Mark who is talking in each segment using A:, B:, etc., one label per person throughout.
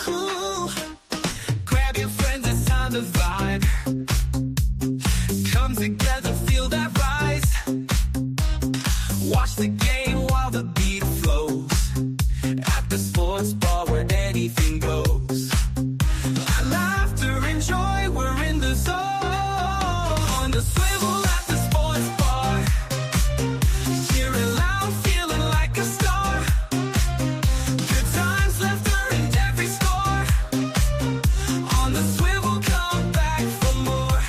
A: Ooh. Grab your friends, it's time to vibe. Come together, feel that rise. Watch the game while the beat flows. At the sports bar where anything goes. Laughter and joy, we're in the zone. On the swivel at the sports bar. Cheering loud, feeling like a star. Good times left earned every score. On the swivel, come back for more.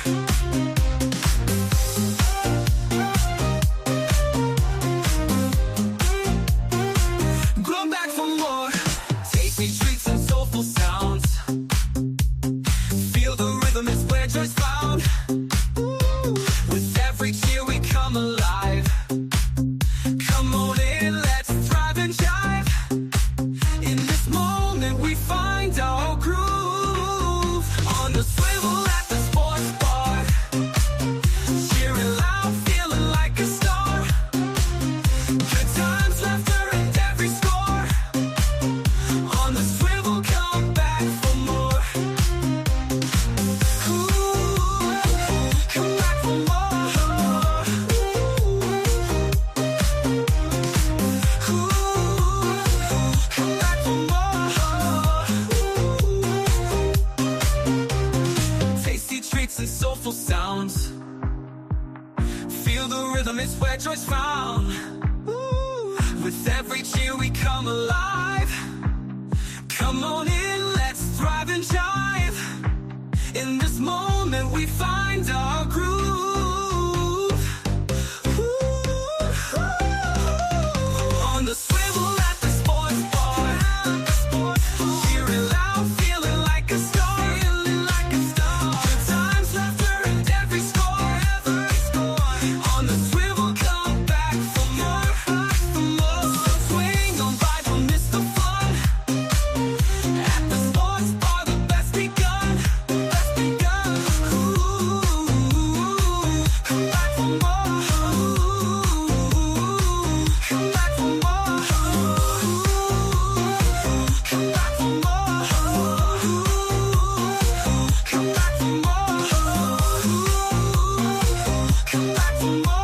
A: Come back for more. Tasty treats and soulful sounds. Feel the rhythm is where joy's found. Ooh. With every cheer we come alive. Come on in, let's thrive and jive. In this moment we find our groove. On the swivel at the sports bar. Cheering loud, feeling like a star. Good times left earned every score. On the swivel, come back for more. Ooh, come back for more. Ooh, come back for more. Tasty treats and soulful sounds. Feel the rhythm, it's where joy's found. Ooh, with every cheer we come alive. Come on in, let's thrive and jive. In this moment we find our groove. Ooh, on the swivel at the sports bar. Cheering loud, feeling like a star. Good times left earned every score. On the swivel, come back for more. Swing on by, don't miss the fun. At the sports bar, the best begun. Ooh, come back for more. Come back for more. Come back for more. Come back for more.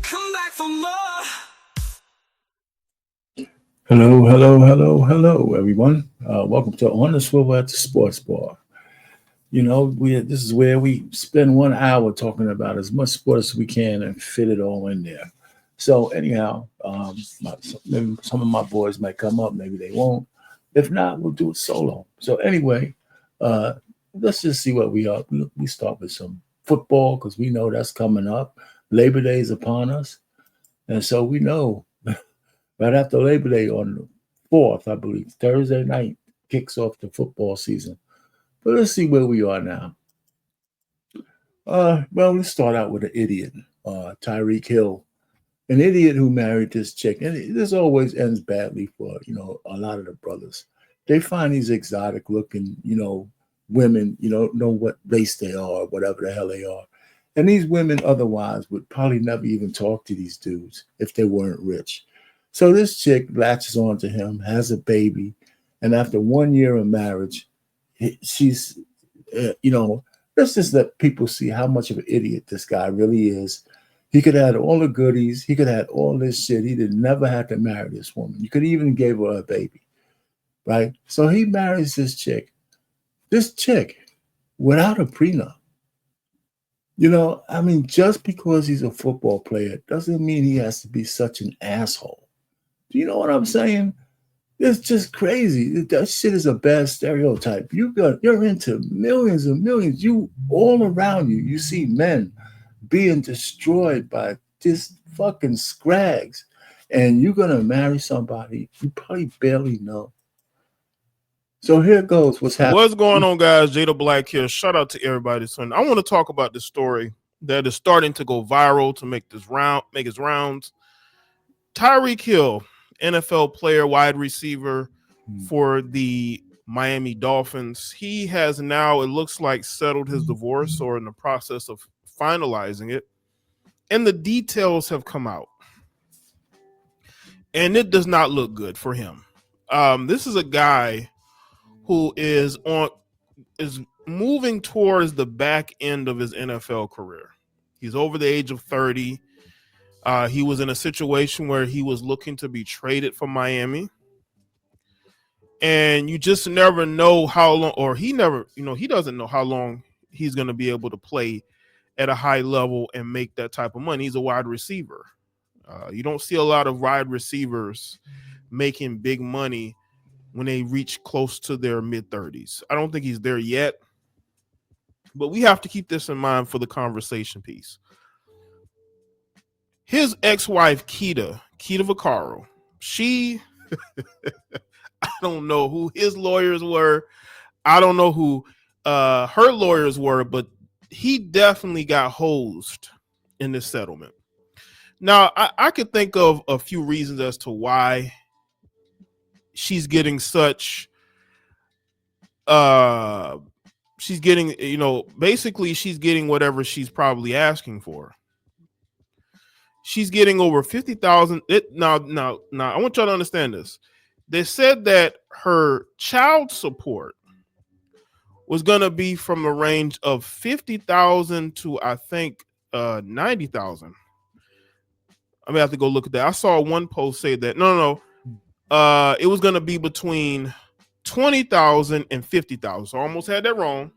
A: Come back for more. Come back for more.
B: Hello, everyone. Welcome to On the Swivel at the Sports Bar. This is where we spend 1 hour talking about as much sports as we can and fit it all in there. So anyhow, maybe some of my boys might come up, maybe they won't. If not, we'll do it solo. So anyway, let's just see what we are. We start with some football because we know that's coming up. Labor Day is upon us. And so we know right after Labor Day on the 4th, I believe, Thursday night kicks off the football season. But let's see where we are now. Well, let's start out with an idiot, Tyreek Hill, an idiot who married this chick. And this always ends badly for, a lot of the brothers. They find these exotic looking, women, know what race they are, whatever the hell they are. And these women otherwise would probably never even talk to these dudes if they weren't rich. So this chick latches on to him, has a baby, and after 1 year of marriage, she's, let's just let people see how much of an idiot this guy really is. He could have had all the goodies. He could have had all this shit. He did never have to marry this woman. You could even give her a baby, right? So he marries this chick without a prenup. Just because he's a football player doesn't mean he has to be such an asshole. Do you know what I'm saying? It's just crazy. That shit is a bad stereotype. You're into millions and millions. You all around you, you see men being destroyed by just fucking scrags, and you're gonna marry somebody you probably barely know. So here goes what's happening.
C: What's going on, guys? Jada Black here. Shout out to everybody. Son, I want to talk about this story that is starting to go viral to make its rounds. Tyreek Hill, NFL player, wide receiver for the Miami Dolphins. He has now, it looks like, settled his divorce or in the process of finalizing it. And the details have come out. And it does not look good for him. This is a guy who is moving towards the back end of his NFL career. He's over the age of 30. He was in a situation where he was looking to be traded from Miami. And you just never know how long, or he doesn't know how long he's going to be able to play at a high level and make that type of money. He's a wide receiver. You don't see a lot of wide receivers making big money when they reach close to their mid-30s. I don't think he's there yet, but we have to keep this in mind for the conversation piece. His ex-wife, Keita Vaccaro, she, I don't know who his lawyers were. I don't know who her lawyers were, but he definitely got hosed in this settlement. Now, I could think of a few reasons as to why she's getting such she's getting, basically she's getting whatever she's probably asking for. She's getting over 50,000. Now, I want y'all to understand this. They said that her child support was going to be from a range of 50,000 to, I think, 90,000. I may have to go look at that. I saw one post say that. No. It was going to be between 20,000 and 50,000. So I almost had that wrong.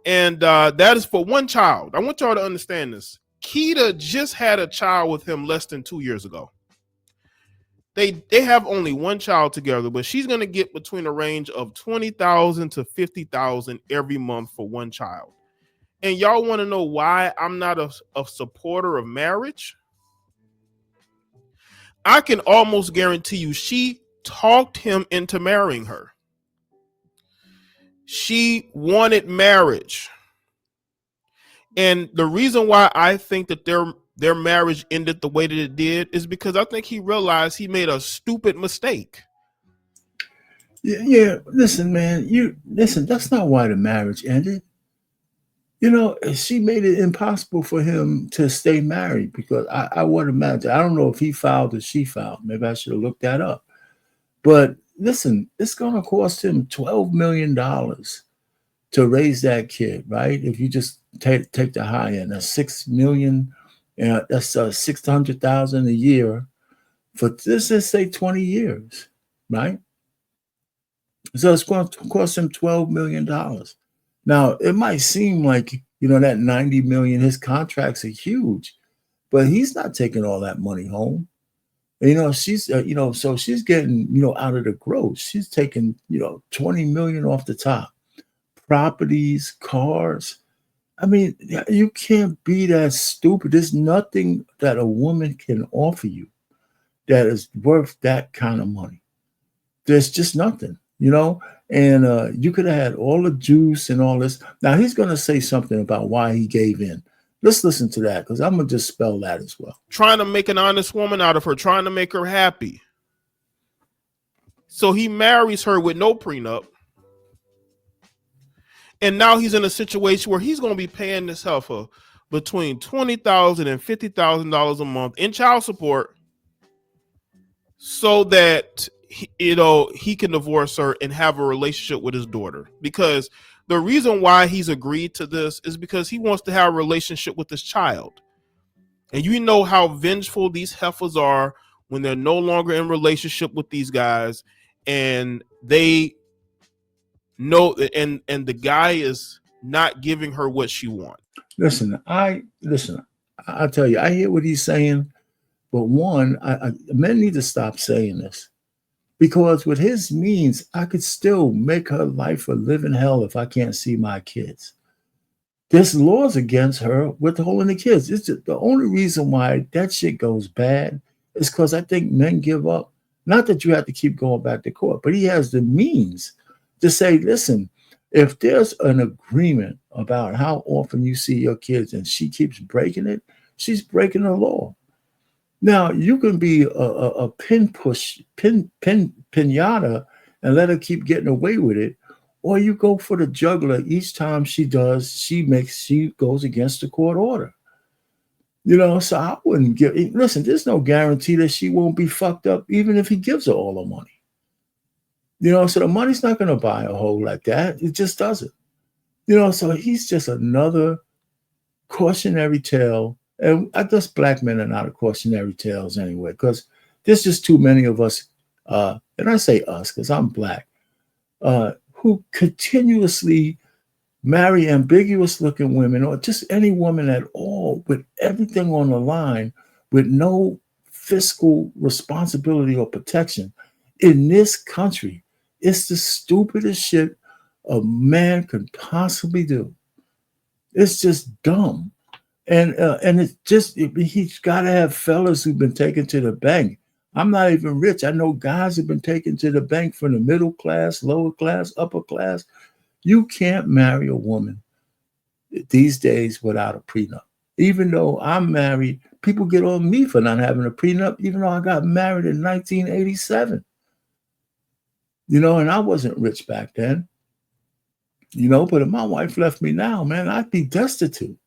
C: And that is for one child. I want y'all to understand this. Keita just had a child with him less than 2 years ago. They have only one child together, but she's going to get between a range of 20,000 to 50,000 every month for one child. And y'all want to know why I'm not a supporter of marriage? I can almost guarantee you she talked him into marrying her. She wanted marriage. And the reason why I think that their marriage ended the way that it did is because I think he realized he made a stupid mistake.
B: Yeah. Listen, man, that's not why the marriage ended. She made it impossible for him to stay married because I would imagine, I don't know if he filed or she filed. Maybe I should have looked that up. But listen, it's going to cost him $12 million to raise that kid, right? If you just take the high end, that's $6 million, that's $600,000 a year for this, let's say 20 years, right? So it's going to cost him $12 million. Now, it might seem like, that $90 million, his contracts are huge, but he's not taking all that money home. She's, so she's getting, out of the gross. She's taking, $20 million off the top. Properties, cars. I mean, you can't be that stupid. There's nothing that a woman can offer you that is worth that kind of money. There's just nothing, and you could have had all the juice and all this. Now he's going to say something about why he gave in. Let's listen to that because I'm going to just spell that as well.
C: Trying to make an honest woman out of her, trying to make her happy. So he marries her with no prenup. And now he's in a situation where he's going to be paying this heifer between $20,000 and $50,000 a month in child support so that, he can divorce her and have a relationship with his daughter. Because the reason why he's agreed to this is because he wants to have a relationship with his child. And you know how vengeful these heifers are when they're no longer in relationship with these guys and they know, and the guy is not giving her what she wants.
B: Listen, I tell you, I hear what he's saying, but one, men need to stop saying this because with his means, I could still make her life a living hell if I can't see my kids. There's laws against her withholding the kids. It's just, the only reason why that shit goes bad is because I think men give up. Not that you have to keep going back to court, but he has the means to say, listen, if there's an agreement about how often you see your kids and she keeps breaking it, she's breaking the law. Now, you can be a pinata and let her keep getting away with it, or you go for the juggler each time she goes against the court order. So I wouldn't listen, there's no guarantee that she won't be fucked up even if he gives her all the money. You know, so the money's not going to buy a hole like that. It just doesn't. You know, so he's just another cautionary tale. And I guess black men are not a cautionary tales anyway, because there's just too many of us, and I say us because I'm black, who continuously marry ambiguous looking women or just any woman at all with everything on the line with no fiscal responsibility or protection in this country. It's the stupidest shit a man could possibly do. It's just dumb. And it's just, he's got to have fellas who've been taken to the bank. I'm not even rich. I know guys have been taken to the bank from the middle class, lower class, upper class. You can't marry a woman these days without a prenup. Even though I'm married, people get on me for not having a prenup, even though I got married in 1987. You know, and I wasn't rich back then. You know, but if my wife left me now, man, I'd be destitute.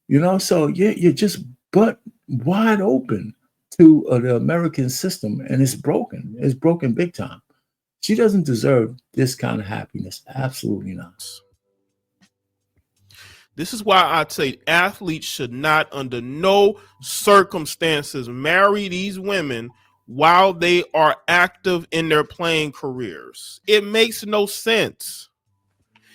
B: You know, so yeah, you're just butt wide open to the American system, and it's broken. It's broken big time. She doesn't deserve this kind of happiness. Absolutely not.
C: This is why I say athletes should not, under no circumstances, marry these women while they are active in their playing careers. It makes no sense,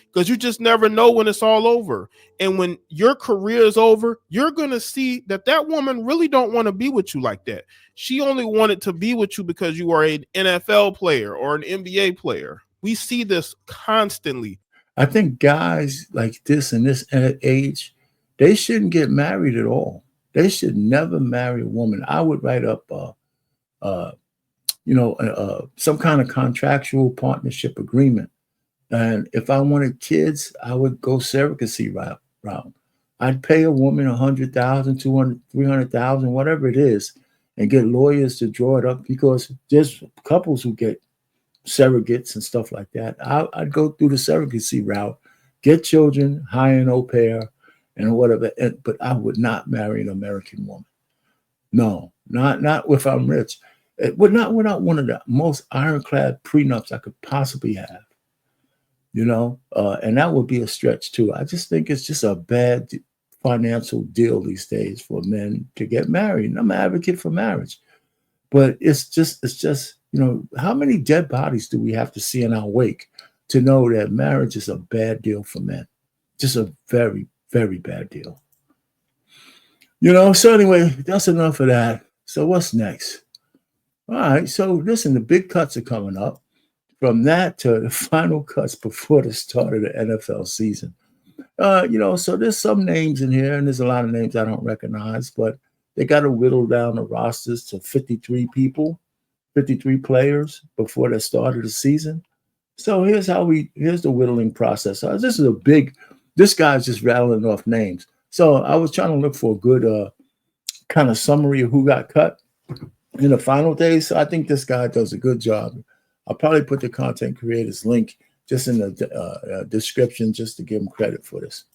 C: because you just never know when it's all over. And when your career is over, you're going to see that that woman really don't want to be with you like that. She only wanted to be with you because you are an NFL player or an NBA player. We see this constantly.
B: I think guys like this in this age, they shouldn't get married at all. They should never marry a woman. I would write up, some kind of contractual partnership agreement. And if I wanted kids, I would go surrogacy route. I'd pay a woman $100,000, $200,000, $300,000, whatever it is, and get lawyers to draw it up, because there's couples who get surrogates and stuff like that. I'd go through the surrogacy route, get children, hire an au pair, and whatever. But I would not marry an American woman. No, not if I'm rich. We're not one of the most ironclad prenups I could possibly have. You know, and that would be a stretch too. I just think it's just a bad financial deal these days for men to get married. And I'm an advocate for marriage, but it's just, you know, how many dead bodies do we have to see in our wake to know that marriage is a bad deal for men? Just a very, very bad deal. You know, so anyway, that's enough of that. So what's next? All right, so listen, the big cuts are coming up. From that to the final cuts before the start of the NFL season. You know, so there's some names in here, and there's a lot of names I don't recognize, but they got to whittle down the rosters to 53 people, 53 players before the start of the season. So here's the whittling process. This guy's just rattling off names. So I was trying to look for a good kind of summary of who got cut in the final days. So I think this guy does a good job. I'll probably put the content creators link just in the description, just to give them credit for this.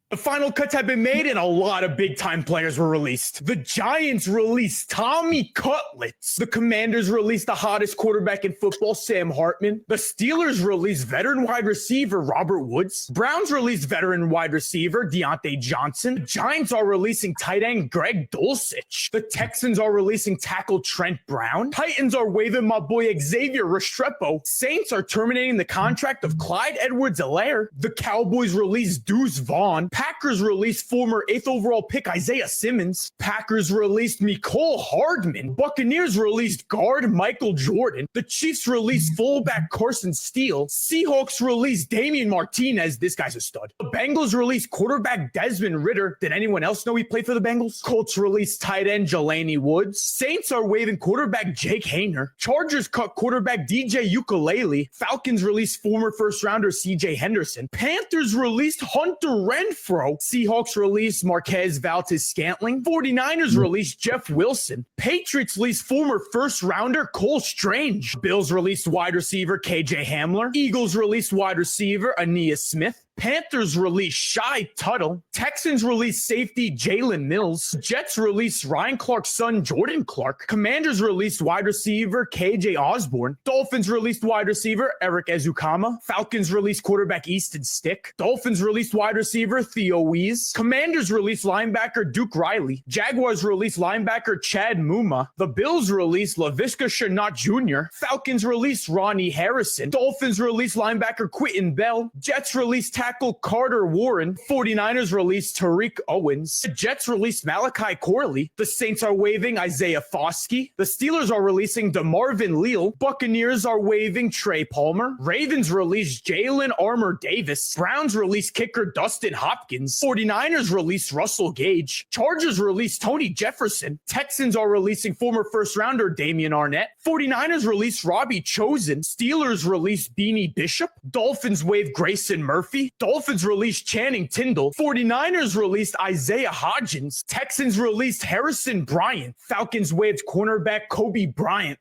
D: The final cuts have been made and a lot of big-time players were released. The Giants released Tommy Cutlets. The Commanders released the hottest quarterback in football, Sam Hartman. The Steelers released veteran wide receiver Robert Woods. Browns released veteran wide receiver Deontay Johnson. The Giants are releasing tight end Greg Dulcich. The Texans are releasing tackle Trent Brown. Titans are waiving my boy Xavier Restrepo. Saints are terminating the contract of Clyde Edwards-Helaire. The Cowboys released Deuce Vaughn. Packers released former 8th overall pick Isaiah Simmons. Packers released Mecole Hardman. Buccaneers released guard Michael Jordan. The Chiefs released fullback Carson Steele. Seahawks released Damian Martinez. This guy's a stud. The Bengals released quarterback Desmond Ridder. Did anyone else know he played for the Bengals? Colts released tight end Jelani Woods. Saints are waiving quarterback Jake Hayner. Chargers cut quarterback DJ Ukulele. Falcons released former first rounder CJ Henderson. Panthers released Hunter Renfrow. Seahawks released Marquez Valdes-Scantling. 49ers released Jeff Wilson. Patriots released former first rounder Cole Strange. Bills released wide receiver KJ Hamler. Eagles released wide receiver Aeneas Smith. Panthers release Shy Tuttle. Texans release safety Jalen Mills. Jets release Ryan Clark's son Jordan Clark. Commanders released wide receiver KJ Osborne. Dolphins released wide receiver Eric Ezukama. Falcons released quarterback Easton Stick. Dolphins released wide receiver Theo Wees. Commanders released linebacker Duke Riley. Jaguars released linebacker Chad Muma. The Bills released Laviska Shenault Jr. Falcons released Ronnie Harrison. Dolphins released linebacker Quentin Bell. Jets released tackle Carter Warren. 49ers released Tariq Owens. The Jets released Malachi Corley. The Saints are waiving Isaiah Foskey. The Steelers are releasing DeMarvin Leal. Buccaneers are waiving Trey Palmer. Ravens released Jalen Armour Davis. Browns released kicker Dustin Hopkins. 49ers released Russell Gage. Chargers released Tony Jefferson. Texans are releasing former first-rounder Damian Arnett. 49ers released Robbie Chosen. Steelers released Beanie Bishop. Dolphins waived Grayson Murphy. Dolphins released Channing Tindall. 49ers released Isaiah Hodgins. Texans released Harrison Bryant. Falcons waived cornerback Kobe Bryant.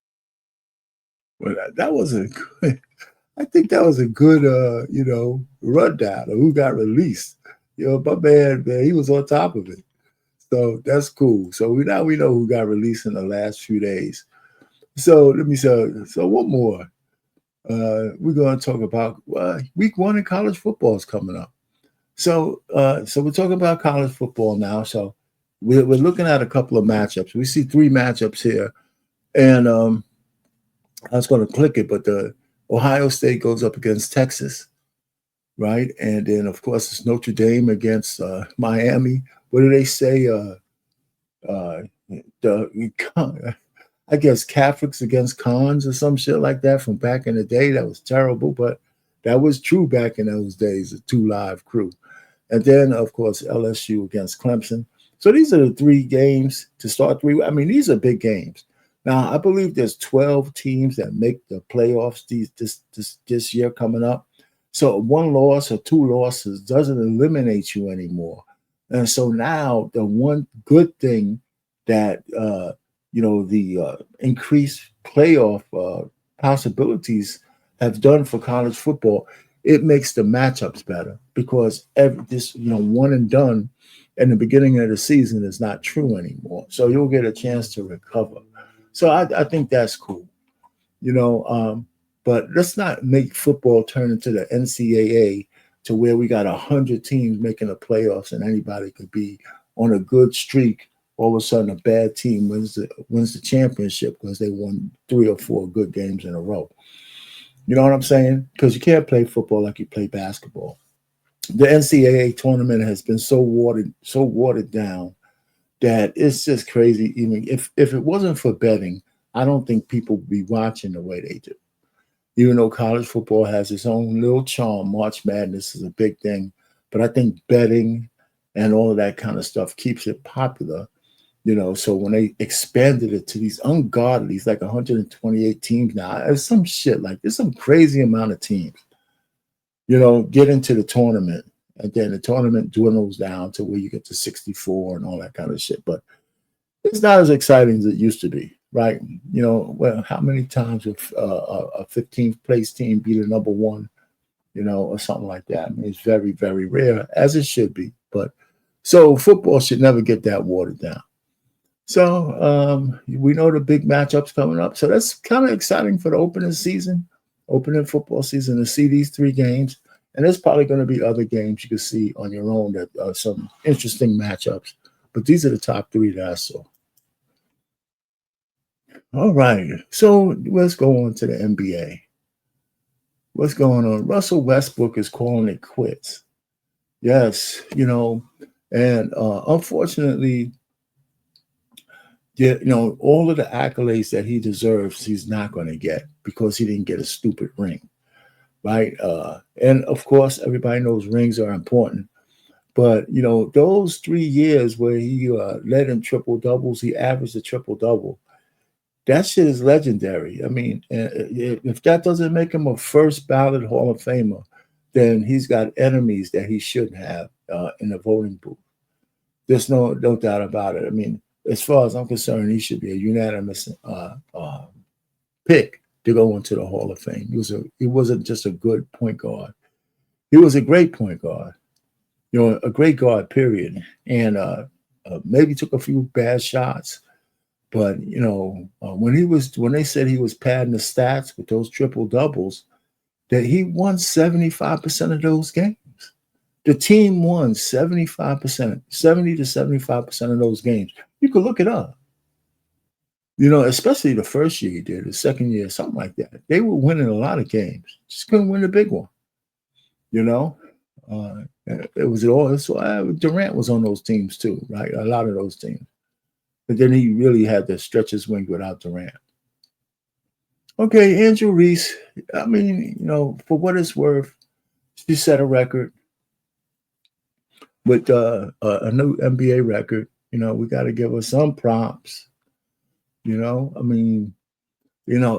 B: Well, that was a good, I think that was a good, rundown of who got released. My man, he was on top of it. So that's cool. So we know who got released in the last few days. So let me say, one more. We're going to talk about week 1 in college football is coming up. So we're talking about college football now. So we're looking at a couple of matchups. We see 3 matchups here, and I was going to click it, but the Ohio State goes up against Texas, right? And then of course it's Notre Dame against Miami. What do they say? I guess Catholics against cons or some shit like that from back in the day. That was terrible, but that was true back in those days, a 2 Live crew. And then, of course, LSU against Clemson. So these are the 3 games to start 3. I mean, these are big games. Now, I believe there's 12 teams that make the playoffs this year coming up. So 1 loss or 2 losses doesn't eliminate you anymore. And so now the one good thing that the increased playoff possibilities have done for college football, it makes the matchups better because this one and done in the beginning of the season is not true anymore. So you'll get a chance to recover. So I think that's cool, but let's not make football turn into the NCAA to where we got 100 teams making the playoffs and anybody could be on a good streak. All of a sudden, a bad team wins the championship because they won 3 or 4 good games in a row. You know what I'm saying? Because you can't play football like you play basketball. The NCAA tournament has been so watered down that it's just crazy. Even if it wasn't for betting, I don't think people would be watching the way they do. Even though college football has its own little charm, March Madness is a big thing. But I think betting and all of that kind of stuff keeps it popular. So when they expanded it to these ungodly, it's like 128 teams now. It's some shit like there's some crazy amount of teams, get into the tournament. And then the tournament dwindles down to where you get to 64 and all that kind of shit. But it's not as exciting as it used to be, right? How many times would a 15th place team beat a number 1, or something like that? I mean, it's very, very rare, as it should be. But so football should never get that watered down. So we know the big matchups coming up. So that's kind of exciting for the opening football season to see these 3 games. And there's probably going to be other games you can see on your own that are some interesting matchups. But these are the top 3 that I saw. All right. So let's go on to the NBA. What's going on? Russell Westbrook is calling it quits. Yes, and unfortunately, all of the accolades that he deserves, he's not going to get because he didn't get a stupid ring, right? And of course, everybody knows rings are important. But, those 3 years where he led in triple doubles, he averaged a triple double. That shit is legendary. I mean, if that doesn't make him a first ballot Hall of Famer, then he's got enemies that he shouldn't have in the voting booth. There's no doubt about it. I mean, as far as I'm concerned, he should be a unanimous pick to go into the Hall of Fame. He wasn't just a good point guard. He was a great point guard, a great guard, period. And maybe took a few bad shots. But when they said he was padding the stats with those triple doubles, that he won 75% of those games. The team won 75%, 70 to 75% of those games. You could look it up. Especially the first year he did, the second year, something like that. They were winning a lot of games, just couldn't win the big one. It was all. So Durant was on those teams too, right? A lot of those teams. But then he really had to stretch his wing without Durant. Okay, Angel Reese. I mean, for what it's worth, she set a record with a new NBA record. We got to give her some props.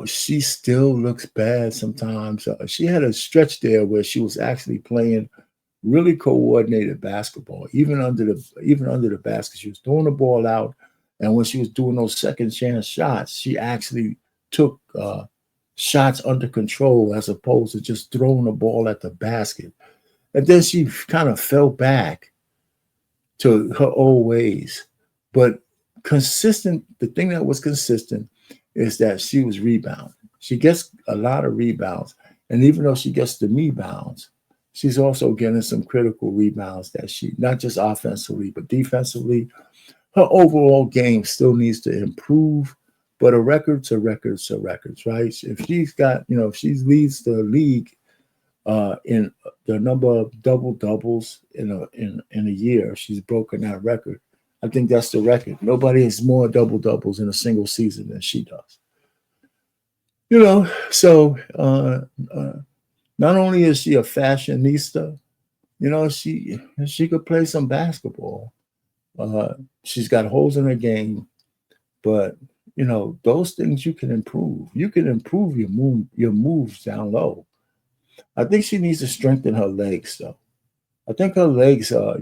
B: She still looks bad sometimes. She had a stretch there where she was actually playing really coordinated basketball, even under the basket. She was throwing the ball out, and when she was doing those second chance shots, she actually took shots under control as opposed to just throwing the ball at the basket. And then she kind of fell back to her old ways. But the thing that was consistent is that she was rebounding. She gets a lot of rebounds. And even though she gets the rebounds, she's also getting some critical rebounds that she, not just offensively, but defensively. Her overall game still needs to improve, but a record's a record's a records, right? If she's got, if she leads the league in the number of double doubles in a year, she's broken that record. I think that's the record. Nobody has more double doubles in a single season than she does. So not only is she a fashionista, she could play some basketball. She's got holes in her game, but those things you can improve. You can improve your moves down low. I think she needs to strengthen her legs, though. I think her legs are,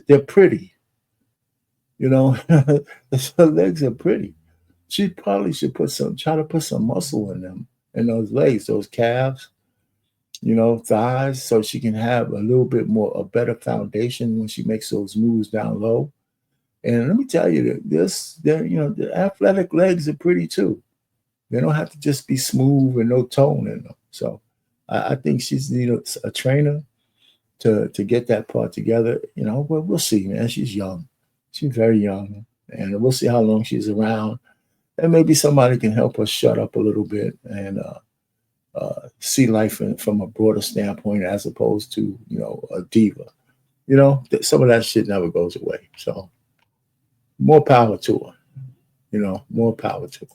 B: they're pretty. Her legs are pretty. She probably should try to put some muscle in them, in those legs, those calves, thighs, so she can have a better foundation when she makes those moves down low. And let me tell you, the athletic legs are pretty too. They don't have to just be smooth and no tone in them. So I think she's needs a trainer to get that part together. But we'll see, man. She's young. She's very young. And we'll see how long she's around. And maybe somebody can help her shut up a little bit and see life from a broader standpoint as opposed to, a diva. Some of that shit never goes away. So more power to her. More power to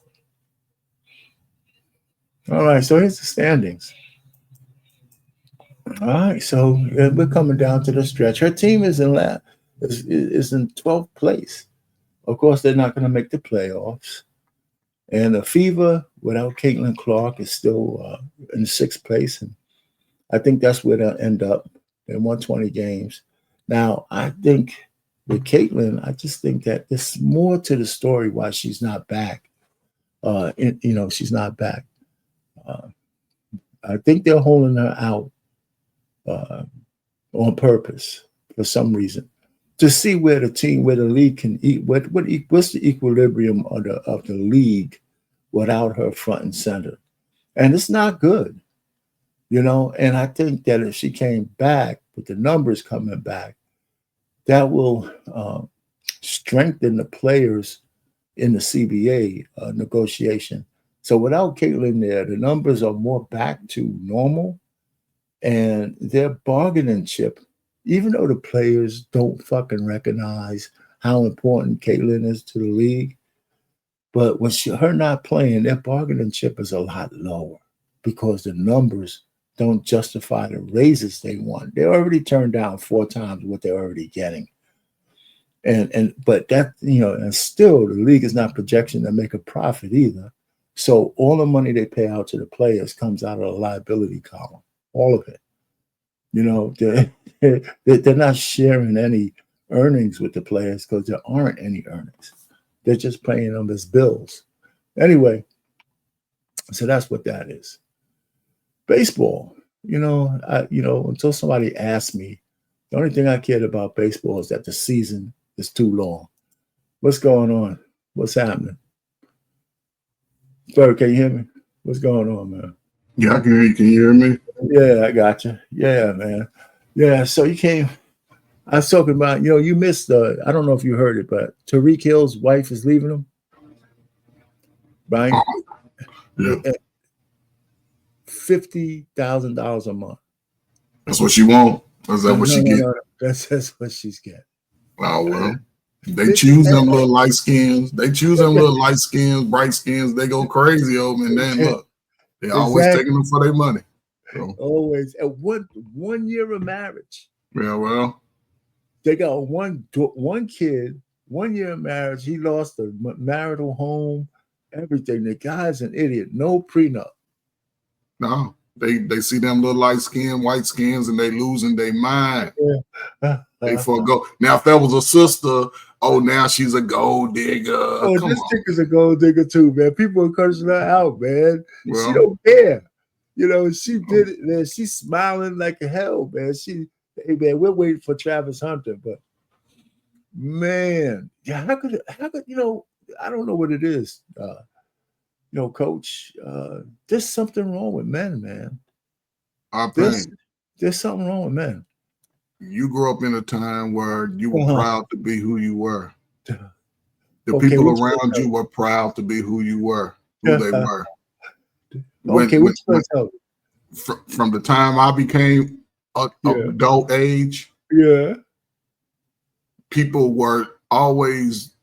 B: her. All right, so here's the standings. All right, so we're coming down to the stretch. Her team is in 12th place. Of course, they're not going to make the playoffs. And the Fever, without Caitlin Clark, is still in 6th place. And I think that's where they'll end up. They won 20 games. Now, I think with Caitlin, I just think that there's more to the story why she's not back. She's not back. I think they're holding her out on purpose for some reason to see where the league can eat. What's the equilibrium of the league without her front and center? And it's not good, And I think that if she came back with the numbers coming back, that will strengthen the players in the CBA negotiation. So without Caitlin there, the numbers are more back to normal, and their bargaining chip, even though the players don't fucking recognize how important Caitlin is to the league, but with her not playing, their bargaining chip is a lot lower because the numbers don't justify the raises they want. They already turned down 4 times what they're already getting. But that, and still the league is not projecting to make a profit either. So all the money they pay out to the players comes out of the liability column, all of it. They're not sharing any earnings with the players because there aren't any earnings. They're just paying them as bills. Anyway, so that's what that is. Baseball. Until somebody asked me, the only thing I cared about baseball is that the season is too long. What's going on? What's happening? Sir, can you hear me? What's going on, man?
E: Yeah, I can hear you. Can you hear me?
B: Yeah, I got you. Yeah, man. Yeah, so you came. I was talking about, you missed I don't know if you heard it, but Tariq Hill's wife is leaving him, right?
E: Yeah.
B: $50,000 a month.
E: That's what she want. Is that what she get?
B: No. That's what she's getting.
E: Oh, well. They choose them little light skins. They choose them little light skins, bright skins. They go crazy over and then look. They always taking them for their money. So.
B: Always. And 1 year of marriage.
E: Yeah, well.
B: They got one kid, 1 year of marriage. He lost the marital home, everything. The guy's an idiot. No prenup.
E: No. They see them little light skin, white skins, and they losing their mind.
B: Yeah.
E: They forgo. Now, if that was a sister, now she's a gold digger.
B: Oh, this chick is a gold digger too, man. People are cursing her out, man.
E: Well,
B: she don't care. She did it, man. She's smiling like hell, man. Hey, man, we're waiting for Travis Hunter, but man, yeah, how could I don't know what it is. Coach, there's something wrong with men, man. There's something wrong with men.
E: You grew up in a time where you were proud to be who you were. The people around you were proud to be who you were, who they were. From the time I became adult age, people were always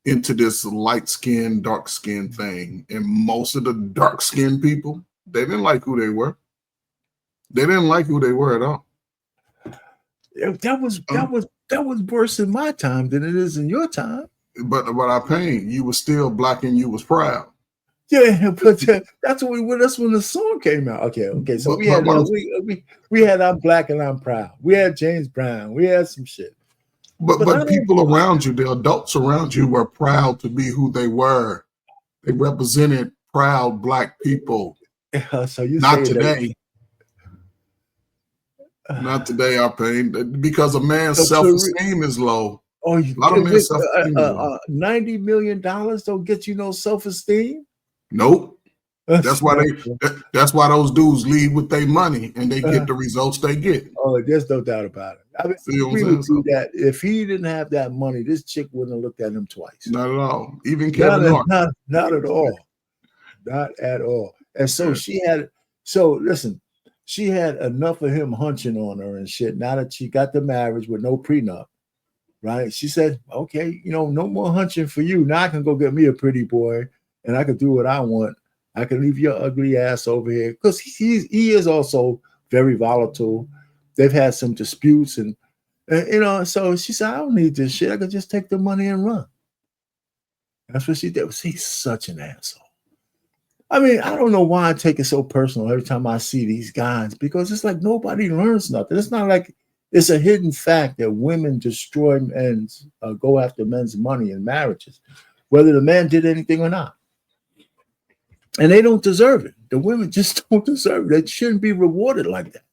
E: into this light skin, dark skin thing. And most of the dark skinned people, they didn't like who they were. They didn't like who they were at all.
B: That was worse in my time than it is in your time.
E: But I pain, you was still black and you was proud.
B: Yeah, but that's when the song came out. Okay. So we had I'm black and I'm proud. We had James Brown. We had some shit.
E: But people around you, the adults around you, were proud to be who they were. They represented proud black people.
B: So you
E: not today. Not today, I pain, because a man's self-esteem is low.
B: Oh,
E: a lot of men's self-esteem is low.
B: $90 million don't get you no self-esteem?
E: Nope. That's why those dudes leave with their money and they get the results they get.
B: Oh, there's no doubt about it. I mean, that if he didn't have that money, this chick wouldn't have looked at him twice.
E: Not at all. Even Kevin Hart.
B: Not at all. Not at all. And so she had enough of him hunching on her and shit. Now that she got the marriage with no prenup, right? She said, okay, no more hunching for you. Now I can go get me a pretty boy and I can do what I want. I can leave your ugly ass over here. Because he is also very volatile. They've had some disputes and so she said, I don't need this shit. I could just take the money and run. That's what she did. He's such an asshole. I mean, I don't know why I take it so personal every time I see these guys, because it's like nobody learns nothing. It's not like it's a hidden fact that women destroy men's, go after men's money in marriages, whether the man did anything or not. And they don't deserve it. The women just don't deserve it. They shouldn't be rewarded like that.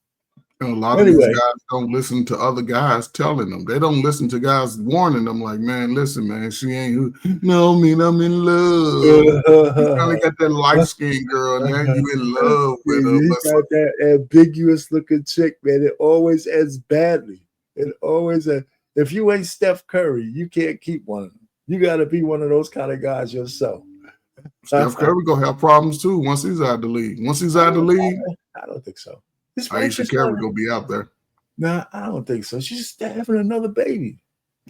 E: A lot of these guys don't listen to other guys telling them. They don't listen to guys warning them like, man, listen, man, she ain't who. No, I mean, I'm in love. You finally got that light-skinned girl, and now you in love with her.
B: You got that ambiguous-looking chick, man. It always ends badly. It always ends. If you ain't Steph Curry, you can't keep one of them. You got to be one of those kind of guys yourself.
E: Steph Curry gonna have problems too once he's out of the league. Once he's out of the league,
B: I don't think so.
E: Aisha Curry gonna be out there.
B: No, I don't think so. She's just having another baby.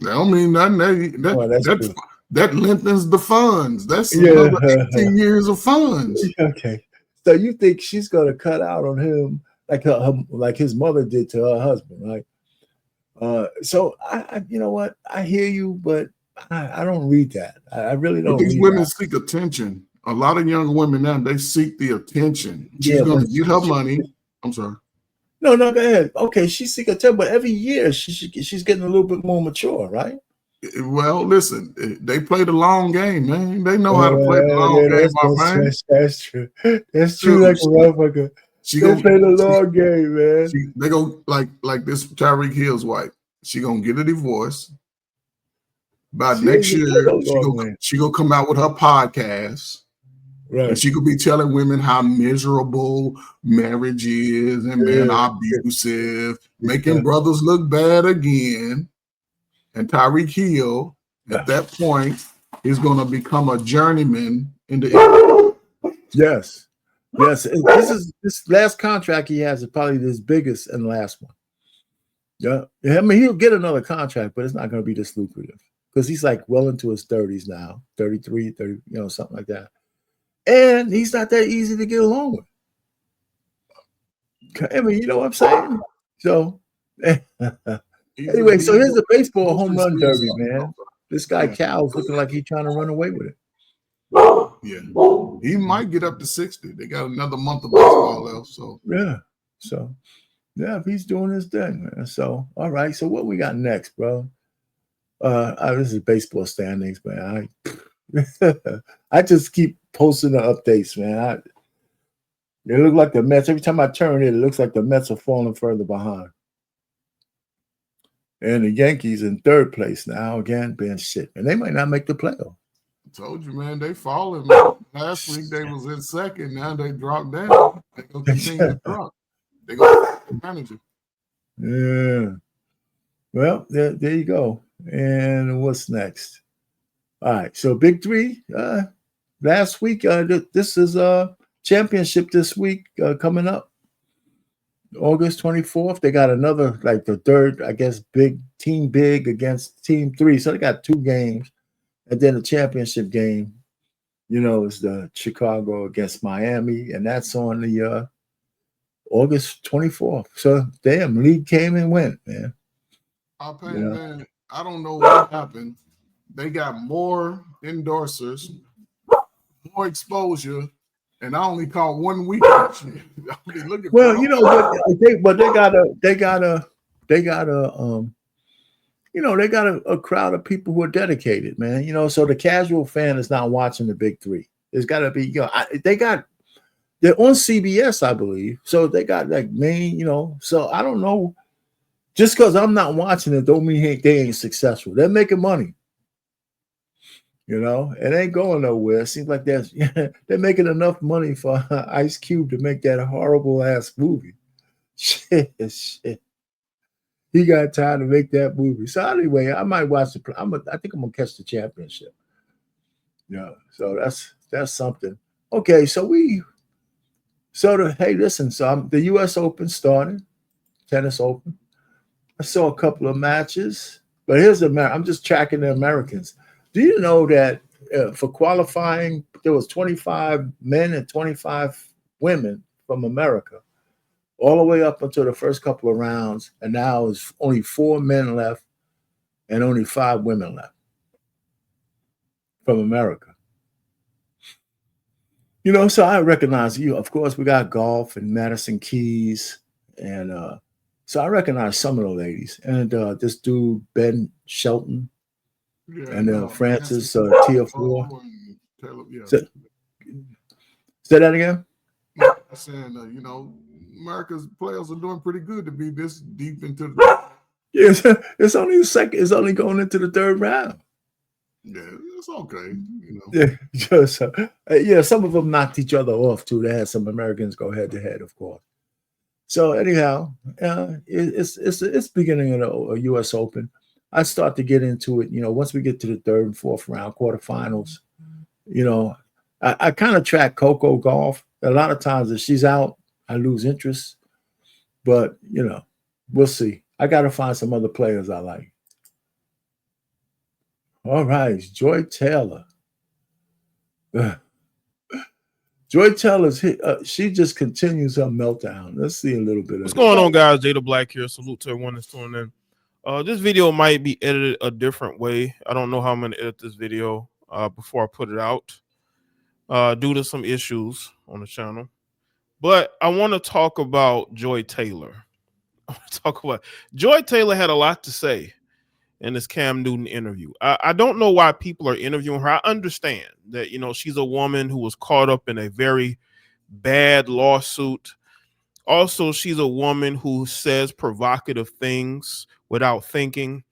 E: I don't mean nothing. That lengthens the funds. That's another 18 years of funds.
B: Okay, so you think she's gonna cut out on him like his mother did to her husband, right? So I you know what? I hear you, but I don't read that. I really don't.
E: But these women seek attention. A lot of young women now, they seek the attention. She's going to get her money. I'm sorry.
B: No, go ahead. Okay, she seek attention, but every year she's getting a little bit more mature, right?
E: Well, listen, they play the long game, man. They know how to play the long game, my man.
B: That's true. That's true, like a motherfucker.
E: She
B: They
E: gonna
B: play the long game, man.
E: they go like this Tyreek Hill's wife. She gonna get a divorce. By
B: She
E: next
B: ain't
E: year,
B: no long way.
E: she gonna come out with her podcast.
B: Right.
E: And she could be telling women how miserable marriage is and men are abusive, making brothers look bad again. And Tyreek Hill, at that point, is going to become a journeyman in the.
B: Yes. Yes. This last contract he has is probably his biggest and last one. Yeah. I mean, he'll get another contract, but it's not going to be this lucrative because he's like well into his 30s now, 33, 30, something like that. And he's not that easy to get along with. I mean, you know what I'm saying? So, anyway, so here's the baseball home run derby, man. This guy Cal's looking like he's trying to run away with it.
E: Yeah, he might get up to 60. They got another month of baseball left, so
B: if he's doing his thing, man. So, all right. So, what we got next, bro? This is baseball standings, man. I just keep posting the updates, man. They look like the Mets. Every time I turn it looks like the Mets are falling further behind. And the Yankees in third place now, again, being shit. And they might not make the playoff.
E: I told you, man, they falling. Man. Last week they was in second. Now they dropped down. They gonna continue to drop. They gonna manage it.
B: Yeah. Well, there you go. And what's next? All right. So Big Three. Last week, this is championship this week coming up. August 24th. They got another, like the third, I guess, big against team 3. So they got 2 games. And then the championship game, is the Chicago against Miami. And that's on the August 24th. So damn, league came and went, man.
E: I'll pay, man. I don't know what happened. They got more endorsers, more exposure, and I only caught 1 week.
B: Well, but they got a crowd of people who are dedicated, man. So the casual fan is not watching the Big Three. There's got to be, they're on CBS, I believe. So they got like main, So I don't know. Just because I'm not watching it, don't mean they ain't successful. They're making money. It ain't going nowhere. It seems like they're making enough money for Ice Cube to make that horrible ass movie. Shit. He got time to make that movie. So anyway, I might watch I think I'm gonna catch the championship. Yeah. So that's something. Okay. Hey, listen. So the U.S. Open started, tennis Open. I saw a couple of matches, but I'm just tracking the Americans. Do you know that for qualifying, there was 25 men and 25 women from America, all the way up until the first couple of rounds, and now it's only 4 men left and only 5 women left from America. So I recognize you. Of course, we got golf and Madison Keys, and so I recognize some of the ladies. And this dude Ben Shelton. And Francis Tiafoe. Say that again.
E: I'm saying, America's players are doing pretty good to be this deep into the.
B: Yes, it's only second. It's only going into the third round.
E: Yeah, it's okay.
B: Yeah, some of them knocked each other off too. They had some Americans go head to head, of course. So anyhow, it's beginning of the U.S. Open. I start to get into it, once we get to the third and fourth round, quarterfinals, I kind of track Coco Golf. A lot of times if she's out, I lose interest. But, we'll see. I got to find some other players I like. All right, Joy Taylor. Joy Taylor's she just continues her meltdown. Let's see a little bit of
C: what's going on, guys. Jada Black here. Salute to everyone that's tuning in. This video might be edited a different way. I don't know how I'm going to edit this video before I put it out due to some issues on the channel. But I want to talk about Joy Taylor. Joy Taylor had a lot to say in this Cam Newton interview. I don't know why people are interviewing her. I understand that, she's a woman who was caught up in a very bad lawsuit Also, she's a woman who says provocative things without thinking.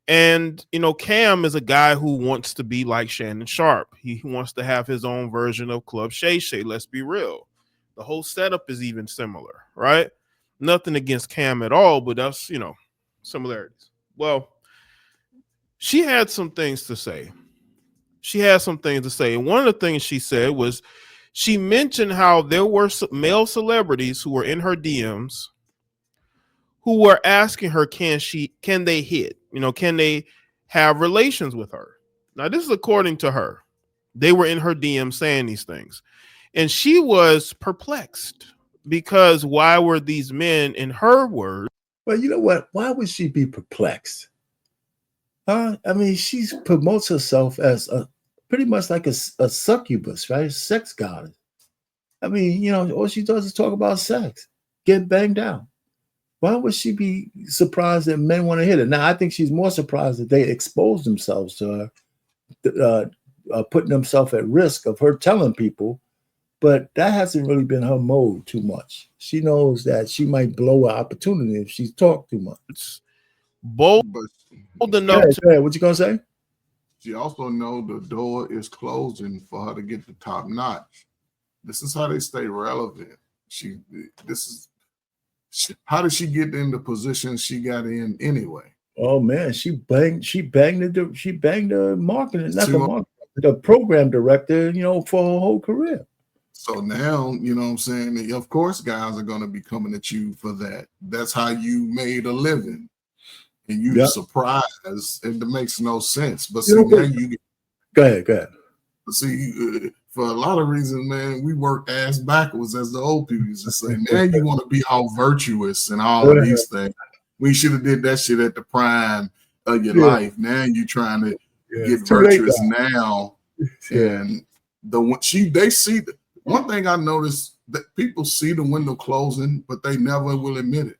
C: And, Cam is a guy who wants to be like Shannon Sharp. He wants to have his own version of Club Shay Shay. Let's be real. The whole setup is even similar, right? Nothing against Cam at all, but that's, similarities. Well, she had some things to say. And one of the things she said was she mentioned how there were male celebrities who were in her DMs who were asking her, can they hit? Can they have relations with her? Now, this is according to her. They were in her DM saying these things. And she was perplexed because why were these men, in her words?
B: Well, you know what? Why would she be perplexed? I mean, she promotes herself as pretty much like a succubus, right? A sex goddess. I mean, all she does is talk about sex, get banged down. Why would she be surprised that men want to hit her? Now, I think she's more surprised that they exposed themselves to her, putting themselves at risk of her telling people. But that hasn't really been her mode too much. She knows that she might blow an opportunity if she talks too much.
C: It's bold enough.
B: What you gonna say?
E: She also knows the door is closing for her to get the top notch. This is how they stay relevant. How did she get in the position she got in anyway?
B: Oh man, she banged the marketing, the program director, for her whole career.
E: So now, you know what I'm saying? Of course, guys are going to be coming at you for that. That's how you made a living. And you're surprised. It makes no sense. But see, now you get...
B: Go ahead.
E: See, for a lot of reasons, man, we work ass backwards, as the old people used to say. Now you want to be all virtuous and all of these things. We should have did that shit at the prime of your life. Now you're trying to get virtuous now. And they see the one thing I noticed, that people see the window closing, but they never will admit it.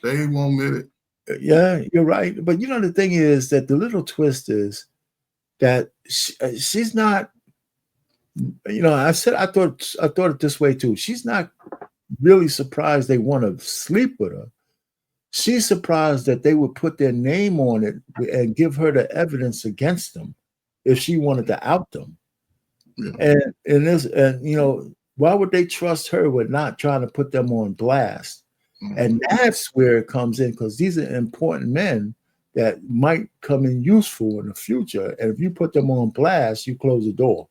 E: They won't admit it.
B: Yeah, you're right. But the thing is that the little twist is that she's not. I thought it this way too. She's not really surprised they want to sleep with her. She's surprised that they would put their name on it and give her the evidence against them if she wanted to out them. Yeah. And why would they trust her with not trying to put them on blast? Mm-hmm. And that's where it comes in, because these are important men that might come in useful in the future. And if you put them on blast, you close the door.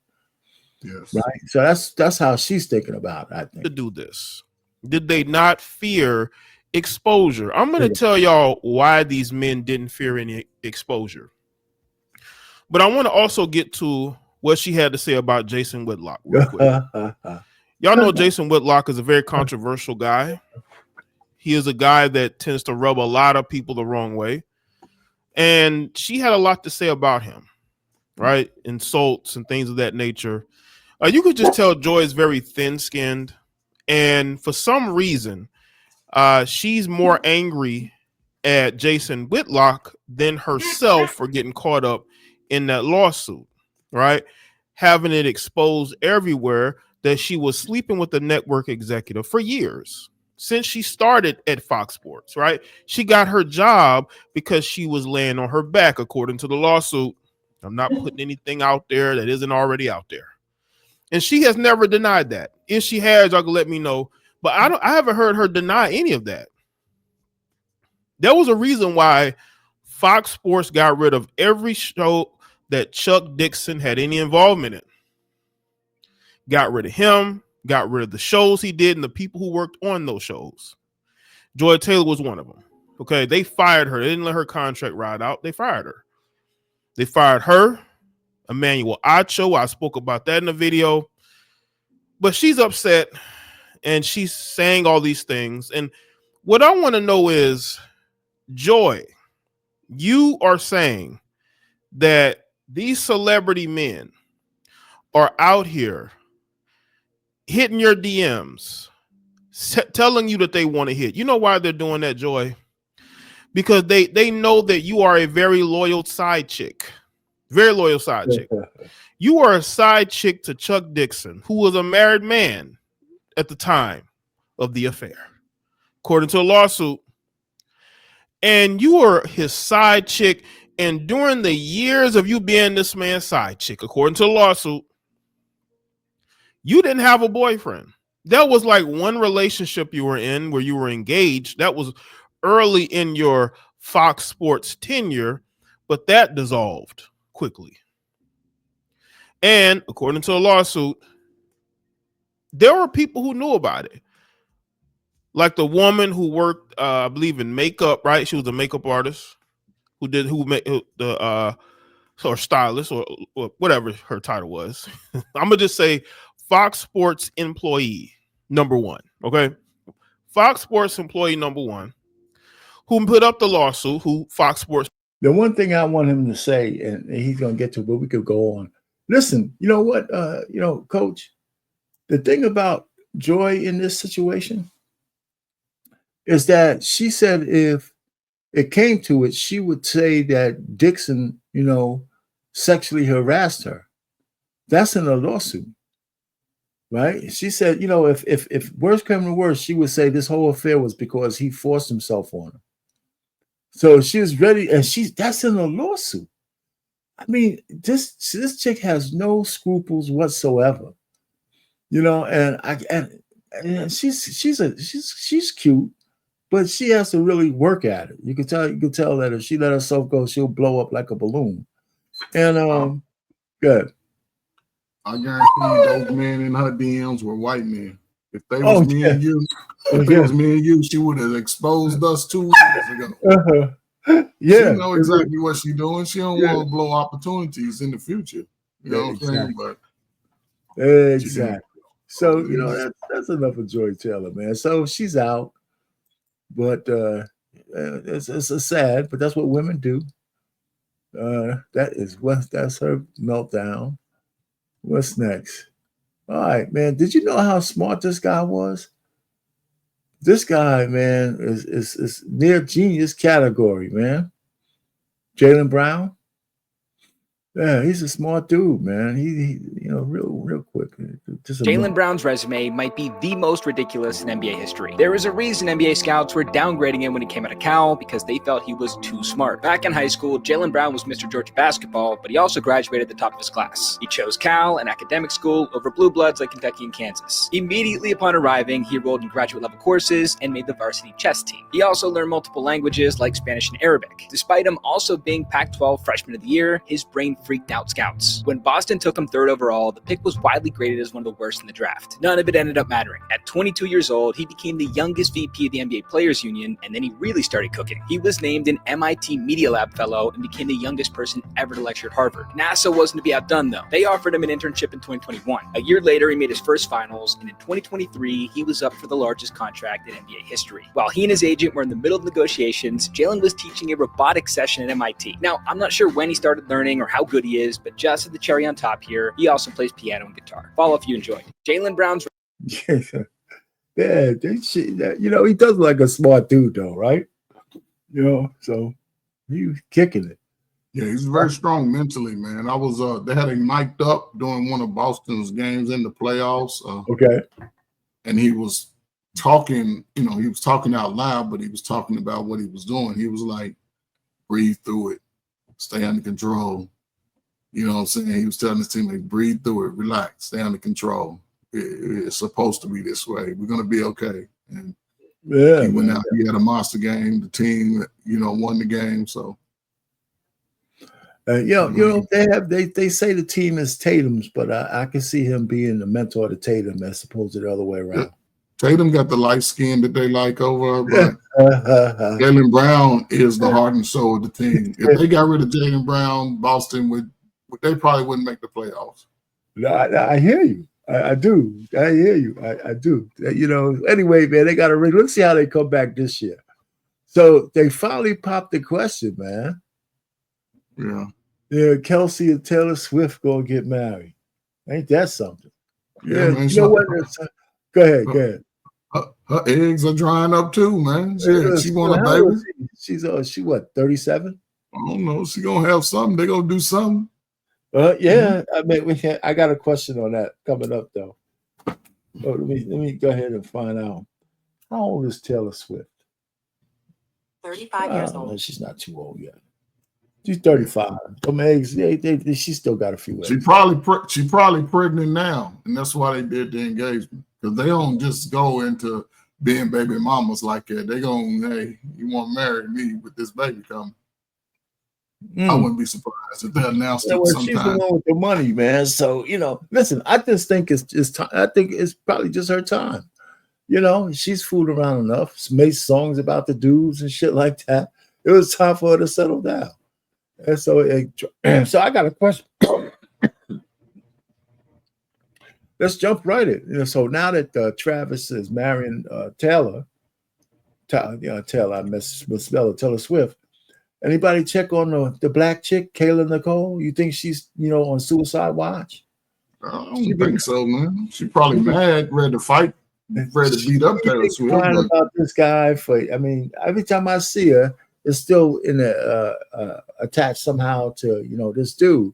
E: Yes.
B: Right. So that's how she's thinking about it, I think.
C: To do this. Did they not fear exposure? I'm going to tell y'all why these men didn't fear any exposure. But I want to also get to what she had to say about Jason Whitlock real quick. Y'all know Jason Whitlock is a very controversial guy. He is a guy that tends to rub a lot of people the wrong way. And she had a lot to say about him, right? Insults and things of that nature. You could just tell Joy is very thin-skinned. And for some reason, she's more angry at Jason Whitlock than herself for getting caught up in that lawsuit, right? Having it exposed everywhere that she was sleeping with the network executive for years, since she started at Fox Sports, right? She got her job because she was laying on her back, according to the lawsuit. I'm not putting anything out there that isn't already out there. And she has never denied that. If she has, y'all can let me know. But I haven't heard her deny any of that. There was a reason why Fox Sports got rid of every show that Chuck Dixon had any involvement in. Got rid of him, got rid of the shows he did and the people who worked on those shows. Joy Taylor was one of them. Okay, they fired her. They didn't let her contract ride out. They fired her. They fired her, Emmanuel Acho. I spoke about that in the video. But she's upset and she's saying all these things. And what I want to know is, Joy, you are saying that these celebrity men are out here hitting your DMs, telling you that they want to hit. You know why they're doing that, Joy? Because they know that you are a very loyal side chick. Very loyal side chick. You are a side chick to Chuck Dixon, who was a married man at the time, of the affair, according to a lawsuit. And you were his side chick. And during the years of you being this man's side chick, according to the lawsuit, you didn't have a boyfriend. That was like one relationship you were in where you were engaged. That was early in your Fox Sports tenure, but that dissolved quickly. And according to a lawsuit, there were people who knew about it. Like the woman who worked, I believe, in makeup, right? She was a makeup artist who made the or stylist or whatever her title was. I'm gonna just say Fox Sports employee number one. Okay, Fox Sports employee number one, who put up the lawsuit. Who Fox Sports.
B: The one thing I want him to say, and he's gonna get to, but we could go on. Listen, you know what, Coach. The thing about Joy in this situation is that she said if it came to it, she would say that Dixon, sexually harassed her. That's in a lawsuit, right? She said, if worse came to worse, she would say this whole affair was because he forced himself on her. So she was ready, and that's in a lawsuit. I mean, this chick has no scruples whatsoever, and she's cute. But she has to really work at it. You can tell that if she let herself go, she'll blow up like a balloon. And good.
E: I guarantee those men in her DMs were white men. If they was me and you, she would have exposed us 2 years ago.
B: Yeah,
E: she know exactly what she's doing. She don't want to blow opportunities in the future. You know what I'm saying? But
B: exactly. So that's enough of Joy Taylor, man. So she's out. But it's sad, but that's what women do. That's her meltdown. What's next? All right, man. Did you know how smart this guy was? This guy, man, is near genius category, man. Jaylen Brown. Yeah, he's a smart dude, man. He real quick.
F: Jaylen Brown's resume might be the most ridiculous in NBA history. There is a reason NBA scouts were downgrading him when he came out of Cal because they felt he was too smart. Back in high school, Jaylen Brown was Mr. Georgia basketball, but he also graduated at the top of his class. He chose Cal, an academic school, over blue bloods like Kentucky and Kansas. Immediately upon arriving, he enrolled in graduate level courses and made the varsity chess team. He also learned multiple languages like Spanish and Arabic. Despite him also being Pac-12 Freshman of the Year, his brain freaked out scouts. When Boston took him 3rd overall, the pick was widely graded as one of the worst in the draft. None of it ended up mattering. At 22 years old, he became the youngest VP of the NBA Players Union, and then he really started cooking. He was named an MIT Media Lab Fellow and became the youngest person ever to lecture at Harvard. NASA wasn't to be outdone, though. They offered him an internship in 2021. A year later, he made his first finals, and in 2023, he was up for the largest contract in NBA history. While he and his agent were in the middle of negotiations, Jaylen was teaching a robotics session at MIT. Now, I'm not sure when he started learning or how good he is, but just as the cherry on top here, he also plays piano and guitar. Follow if you enjoyed. Jaylen Brown's
B: yeah, he does look like a smart dude though, right? So he's kicking it.
E: Yeah, he's very strong mentally, man. I was they had him mic'd up during one of Boston's games in the playoffs.
B: Okay.
E: And he was talking, he was talking out loud, but he was talking about what he was doing. He was like, breathe through it, stay under control. You know what I'm saying? He was telling his teammates, breathe through it, relax, stay under control. It's supposed to be this way. We're gonna be okay. And he went out, he had a monster game. The team, won the game. So they say the team is Tatum's, but I can see him being the mentor to Tatum as opposed to the other way around. Tatum got the light skin that they like over, but Jaylen Brown is the heart and soul of the team. If they got rid of Jaylen Brown, Boston they probably wouldn't make the playoffs.
B: No, I hear you. I do. I hear you. I do. Anyway, man, they got to ring. Let's see how they come back this year. So they finally popped the question, man. Yeah, Kelsey and Taylor Swift gonna get married. Ain't that something?
E: Yeah, man.
B: You know what? Go ahead.
E: Her eggs are drying up too, man. She want a baby.
B: She what, 37?
E: I don't know. She gonna have something. They gonna do something.
B: Yeah. I mean, I got a question on that coming up though. Let me go ahead and find out. How old is Taylor Swift?
G: 35 years old.
B: She's not too old yet. She's 35. Some eggs, she still got a few eggs.
E: She probably pregnant now, and that's why they did the engagement, because they don't just go into being baby mamas like that. They gonna, hey, you want to marry me with this baby coming? I wouldn't be surprised if they announced it sometime.
B: She's the one with the money, man. So listen, I just think I think it's probably just her time. She's fooled around enough, made songs about the dudes and shit like that. It was time for her to settle down. And so I got a question. Let's jump right in. So now that Travis is marrying Taylor, I misspelled it, Taylor Swift. Anybody check on the black chick, Kayla Nicole? You think she's on suicide watch?
E: I don't think so, man. She probably mad, ready to fight, ready to beat up Taylor Swift.
B: Crying about this guy every time I see her, it's still attached somehow to this dude,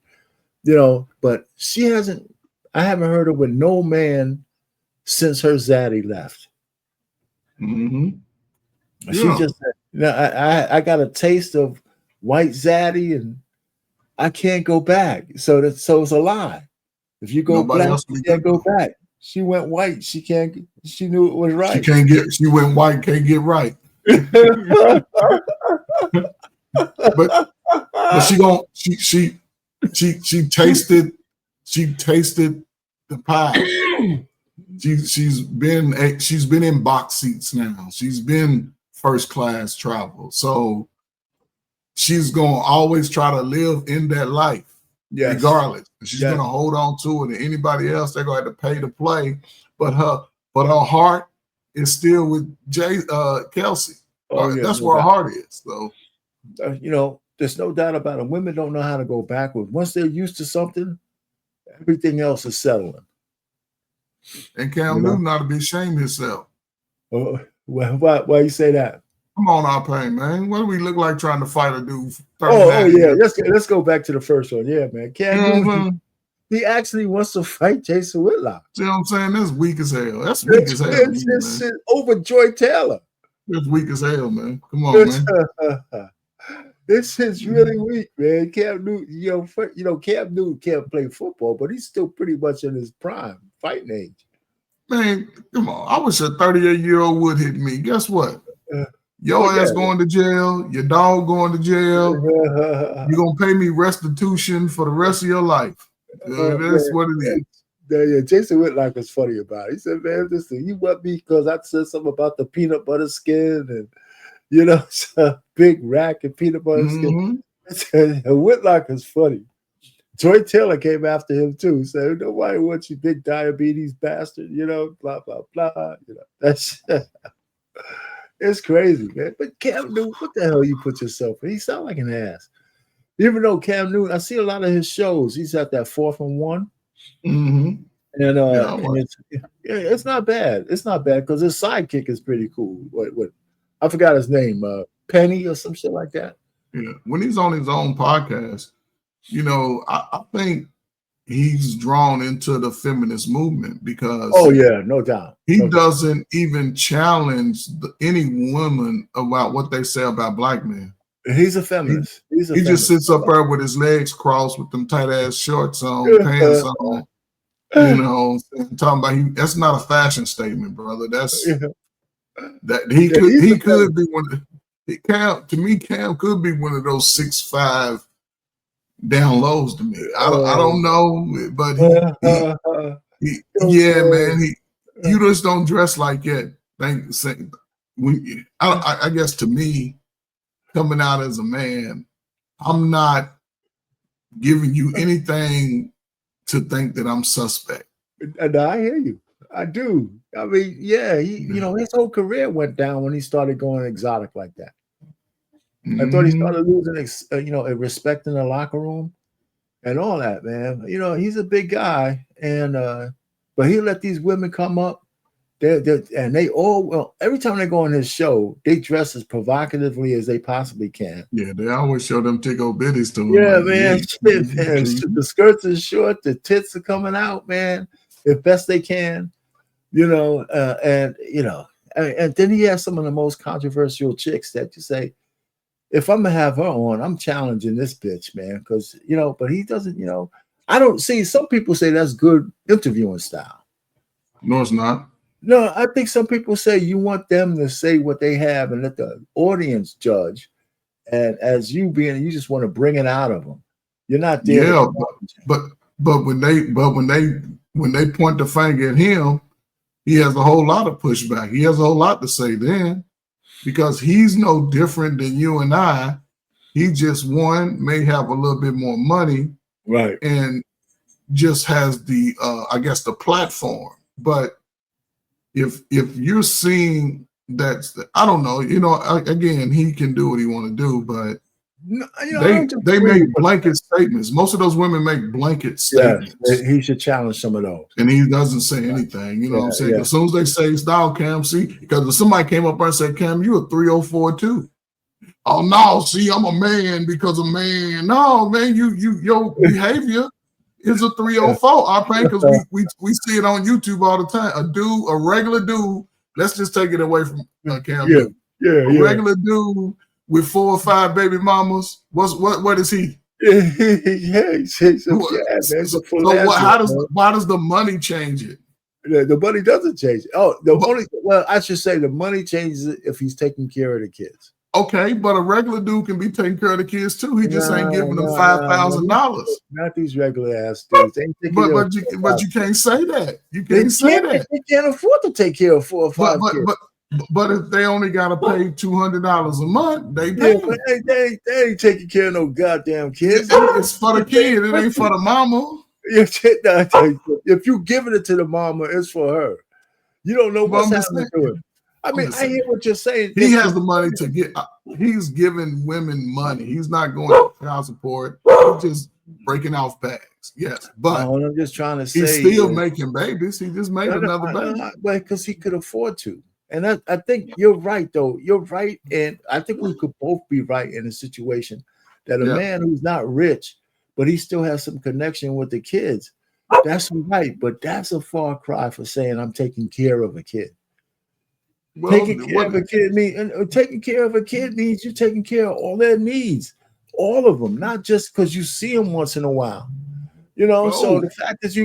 B: But she hasn't. I haven't heard her with no man since her zaddy left.
E: Mm-hmm.
B: She just said, I got a taste of white zaddy and I can't go back. So it's a lie. If you go black, you can't go back. She went white. She knew it was right.
E: She went white, can't get right. but she tasted the pie. She's been in box seats now. She's been first class travel. So she's gonna always try to live in that life, regardless. She's gonna hold on to it. And anybody else, they're gonna have to pay to play. But her heart is still with Kelsey. That's where her heart is. So
B: there's no doubt about it. Women don't know how to go backward. Once they're used to something, everything else is settling.
E: And Cam Newton ought to be ashamed of himself.
B: Why you say that?
E: Come on, our pain, man. What do we look like trying to fight a dude?
B: Let's go back to the first one. Yeah, man. Cam Newton, he actually wants to fight Jason Whitlock.
E: See what I'm saying? That's weak as hell. That's weak as hell.
B: It's over Joy Taylor.
E: That's weak as hell, man. Come on, man.
B: This is really weak, man. Cam Newton, Cam Newton can't play football, but he's still pretty much in his prime fighting age.
E: Man, come on. I wish a 38-year-old would hit me. Guess what? Your ass going to jail. Your dog going to jail. You're going to pay me restitution for the rest of your life. That's what it is.
B: Yeah, Jason Whitlock was funny about it. He said, man, listen, you want me because I said something about the peanut butter skin and, it's a big rack of peanut butter skin. Whitlock is funny. Joy Taylor came after him too. He said, nobody wants you, big diabetes bastard, blah, blah, blah. That's it's crazy, man. But Cam Newton, what the hell you put yourself in? He sound like an ass. Even though Cam Newton, I see a lot of his shows. He's at that 4th and 1.
E: Mm-hmm.
B: And it's not bad. It's not bad because his sidekick is pretty cool. What I forgot his name, Penny or some shit like that.
E: Yeah, when he's on his own podcast, I think he's drawn into the feminist movement because
B: no doubt.
E: He doesn't even challenge any woman about what they say about black men.
B: He's a feminist.
E: He just sits up there with his legs crossed with them tight ass shorts on, pants on. Talking about that's not a fashion statement, brother. That's that he could be one of Cam could be one of those 6'5" down lows to me. I don't know, but man, you just don't dress like that. I guess to me, coming out as a man, I'm not giving you anything to think that I'm suspect.
B: And I hear you. I do. I mean, his whole career went down when he started going exotic like that. I thought he started losing, respect in the locker room and all that, man. He's a big guy, and but he let these women come up. They all every time they go on his show, they dress as provocatively as they possibly can.
E: Yeah, they always show them tickle bitties to him.
B: Yeah, man. The skirts are short, the tits are coming out, man, as best they can. And then he has some of the most controversial chicks that you say, if I'm gonna have her on, I'm challenging this bitch, man, because but he doesn't, I don't see. Some people say that's good interviewing style.
E: No, it's not.
B: No, I think some people say you want them to say what they have and let the audience judge. And as you just want to bring it out of them. You're not there.
E: Yeah, but when they point the finger at him, he has a whole lot of pushback. He has a whole lot to say then, because he's no different than you and I. He just may have a little bit more money,
B: right,
E: and just has the I guess the platform. But if you're seeing I don't know, again, he can do what he want to do, but they make blanket statements. Most of those women make blanket statements.
B: Yeah, he should challenge some of those.
E: And he doesn't say anything. You know what I'm saying? As soon as they say style, Cam, see, because if somebody came up and said, Cam, you a 304 too. Oh no, see, I'm a man because a man. No, man, your behavior is a 304. I think because we see it on YouTube all the time. A regular dude. Let's just take it away from Cam. A regular dude with 4 or 5 baby mamas. What is he? Why does the money change it?
B: The money doesn't change it. I should say the money changes it if he's taking care of the kids.
E: Okay, but a regular dude can be taking care of the kids too. He just ain't giving them $5,000.
B: Not these regular ass dudes.
E: But you can't say that. You can't say that.
B: They can't afford to take care of 4 or 5 kids.
E: But if they only gotta pay $200 a month, they pay.
B: But they ain't taking care of no goddamn kids.
E: It's for the kid. It ain't for the mama.
B: If you giving it to the mama, it's for her. You don't know what's happening to it. I mean, I hear what you're saying.
E: He has the money to get. He's giving women money. He's not going to child support. He's just breaking off bags. Yes, but
B: I'm just trying to say
E: he's still making babies. He just made another baby.
B: Because he could afford to. And I think you're right, though. You're right, and I think we could both be right in a situation that a man who's not rich, but he still has some connection with the kids. That's right, but that's a far cry for saying I'm taking care of a kid. Well, taking care of a kid means you're taking care of all their needs, all of them, not just because you see them once in a while. So the fact is,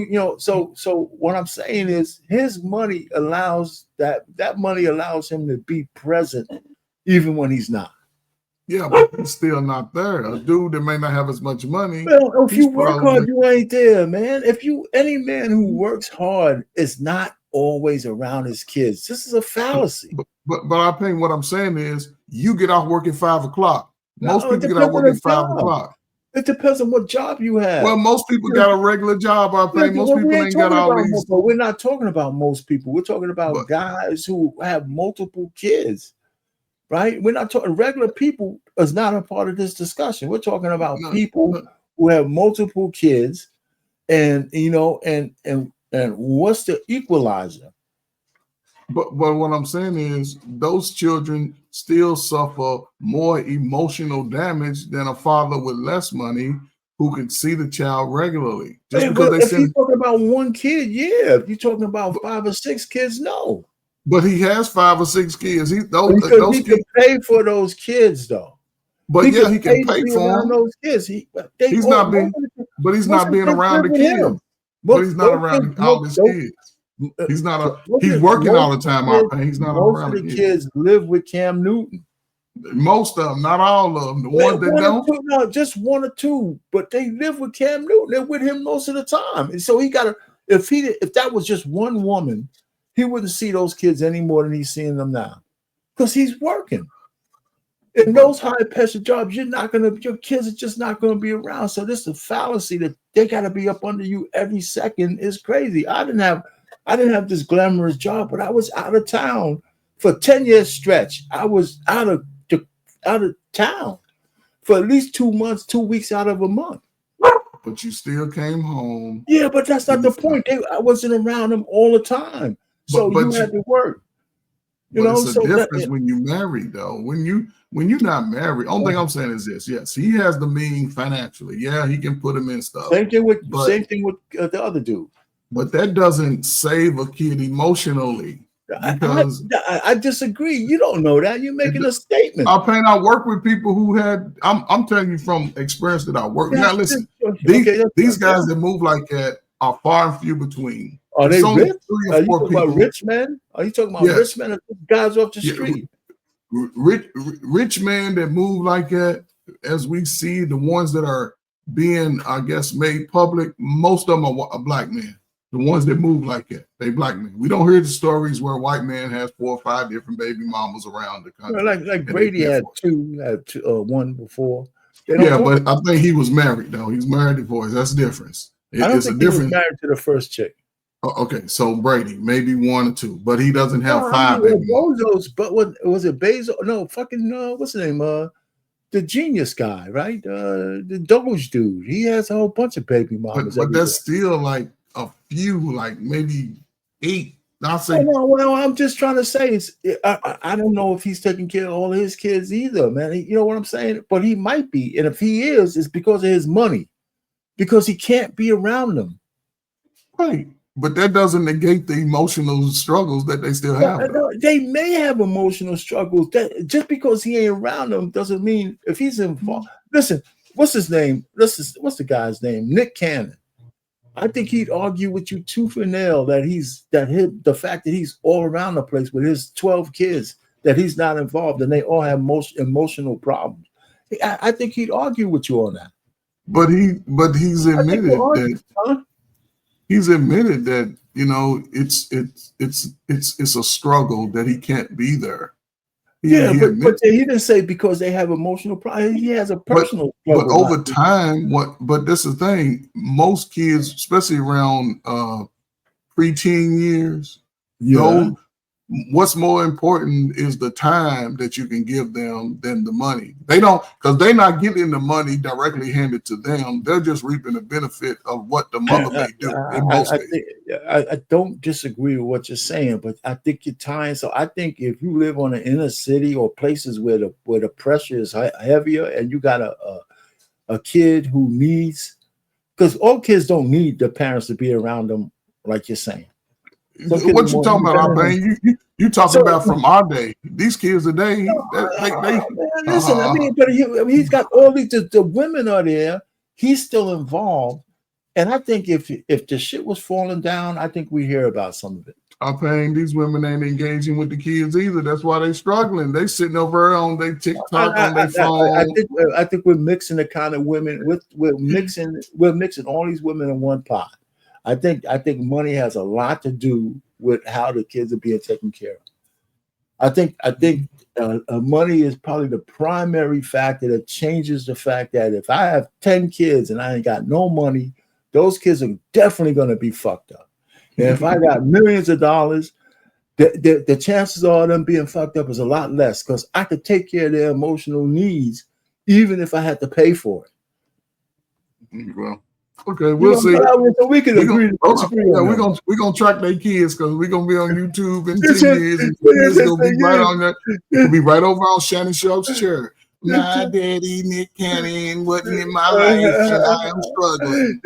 B: so what I'm saying is his money allows that money allows him to be present even when he's not.
E: Yeah, but he's still not there. A dude that may not have as much money.
B: Well, if you work hard, you ain't there, man. Any man who works hard is not always around his kids. This is a fallacy.
E: But I think what I'm saying is you get off work at 5 o'clock. Most people get off work at 5 o'clock.
B: It depends on what job you have.
E: Well, most people got a regular job. I think most people ain't got all these.
B: We're not talking about most people. We're talking about guys who have multiple kids, right? We're not talking regular people is not a part of this discussion. We're talking about people who have multiple kids, and and what's the equalizer?
E: But what I'm saying is those children still suffer more emotional damage than a father with less money who can see the child regularly.
B: Just because if you're talking about one kid, yeah. If you're talking about 5 or 6 kids, no.
E: But he has 5 or 6 kids. He
B: can pay for those kids, though.
E: But he can pay for them.
B: Those kids.
E: He's not being around the kids. But he's not around all his kids. He's working all the time. He's not around
B: the kids. Live with Cam Newton.
E: Most of them, not all of them. The ones that don't,
B: no, just 1 or 2. But they live with Cam Newton. They're with him most of the time, and so he got to. If that was just one woman, he wouldn't see those kids any more than he's seeing them now, because he's working. In those high pressure jobs, your kids are just not gonna be around. So this is a fallacy that they gotta be up under you every second is crazy. I didn't have this glamorous job, but I was out of town for 10 years stretch. I was out of town for at least 2 months, 2 weeks out of a month.
E: But you still came home.
B: Yeah, but that's not the point. I wasn't around them all the time. So you had to work.
E: It's a difference when you married, though. When you're not married, only thing I'm saying is this: yes, he has the means financially. Yeah, he can put him in stuff.
B: Same thing with the other dude.
E: But that doesn't save a kid emotionally. Because
B: I disagree. You don't know that. You're making a statement.
E: I work with people who had. I'm telling you from experience that I work. Now listen, these guys that move like that are far and few between.
B: Are they rich? Are you talking
E: about
B: rich men? Are you talking about rich men or guys off the street?
E: Rich men that move like that, as we see, the ones that are being, I guess, made public, most of them are black men. The ones that move like that, they black men. We don't hear the stories where a white man has 4 or 5 different baby mamas around the country.
B: Like Brady had one before.
E: But I think he was married though. He was married divorced. That's the difference.
B: I think he was married to the first chick.
E: Okay, so Brady, maybe 1 or 2, but he doesn't have 5 baby mamas.
B: But what was it? Basil? No, what's the name? The genius guy, right? The Doge dude. He has a whole bunch of baby mamas.
E: But that's still like a few, like maybe 8. I'll say.
B: Well, I'm just trying to say, I don't know if he's taking care of all his kids either, man. You know what I'm saying? But he might be, and if he is, it's because of his money, because he can't be around them.
E: Right. But that doesn't negate the emotional struggles that they still have.
B: They may have emotional struggles. Just because he ain't around them doesn't mean if he's involved. Listen, what's his name? What's the guy's name? Nick Cannon. I think he'd argue with you tooth and nail that the fact that he's all around the place with his 12 kids, that he's not involved and they all have emotional problems. I think he'd argue with you on that.
E: But he's admitted that. He's admitted that, you know, it's a struggle that he can't be there.
B: But he didn't say because they have emotional problems. He has a personal struggle.
E: But over time, but this is the thing, most kids, especially around preteen years, what's more important is the time that you can give them than the money. They don't, because they're not getting the money directly handed to them. They're just reaping the benefit of what the mother may do.
B: I don't disagree with what you're saying, but I think you're tying. So I think if you live on an inner city or places where the pressure is heavier, and you got a kid who needs, because all kids don't need the parents to be around them, like you're saying.
E: What you talking about, man? You talking about from our day? These kids today,
B: listen. I mean, but he's got all these. The women are there. He's still involved, and I think if the shit was falling down, I think we hear about some of it.
E: I'm saying these women ain't engaging with the kids either. That's why they struggling. They sitting over on their TikTok on their phone.
B: I think we're mixing the kind of women. We're mixing all these women in one pot. I think money has a lot to do with how the kids are being taken care of. I think money is probably the primary factor that changes the fact that if I have 10 kids and I ain't got no money, those kids are definitely going to be fucked up. And if I got millions of dollars, the chances of them being fucked up is a lot less, because I could take care of their emotional needs even if I had to pay for it.
E: Well. Okay, we'll see.
B: We can agree.
E: We're gonna track their kids, because we're gonna be on YouTube in 10 years, and kids gonna be right on that. It'll be right over on Shannon Sharp's chair. My daddy, Nick Cannon, wasn't in my life, and I am struggling.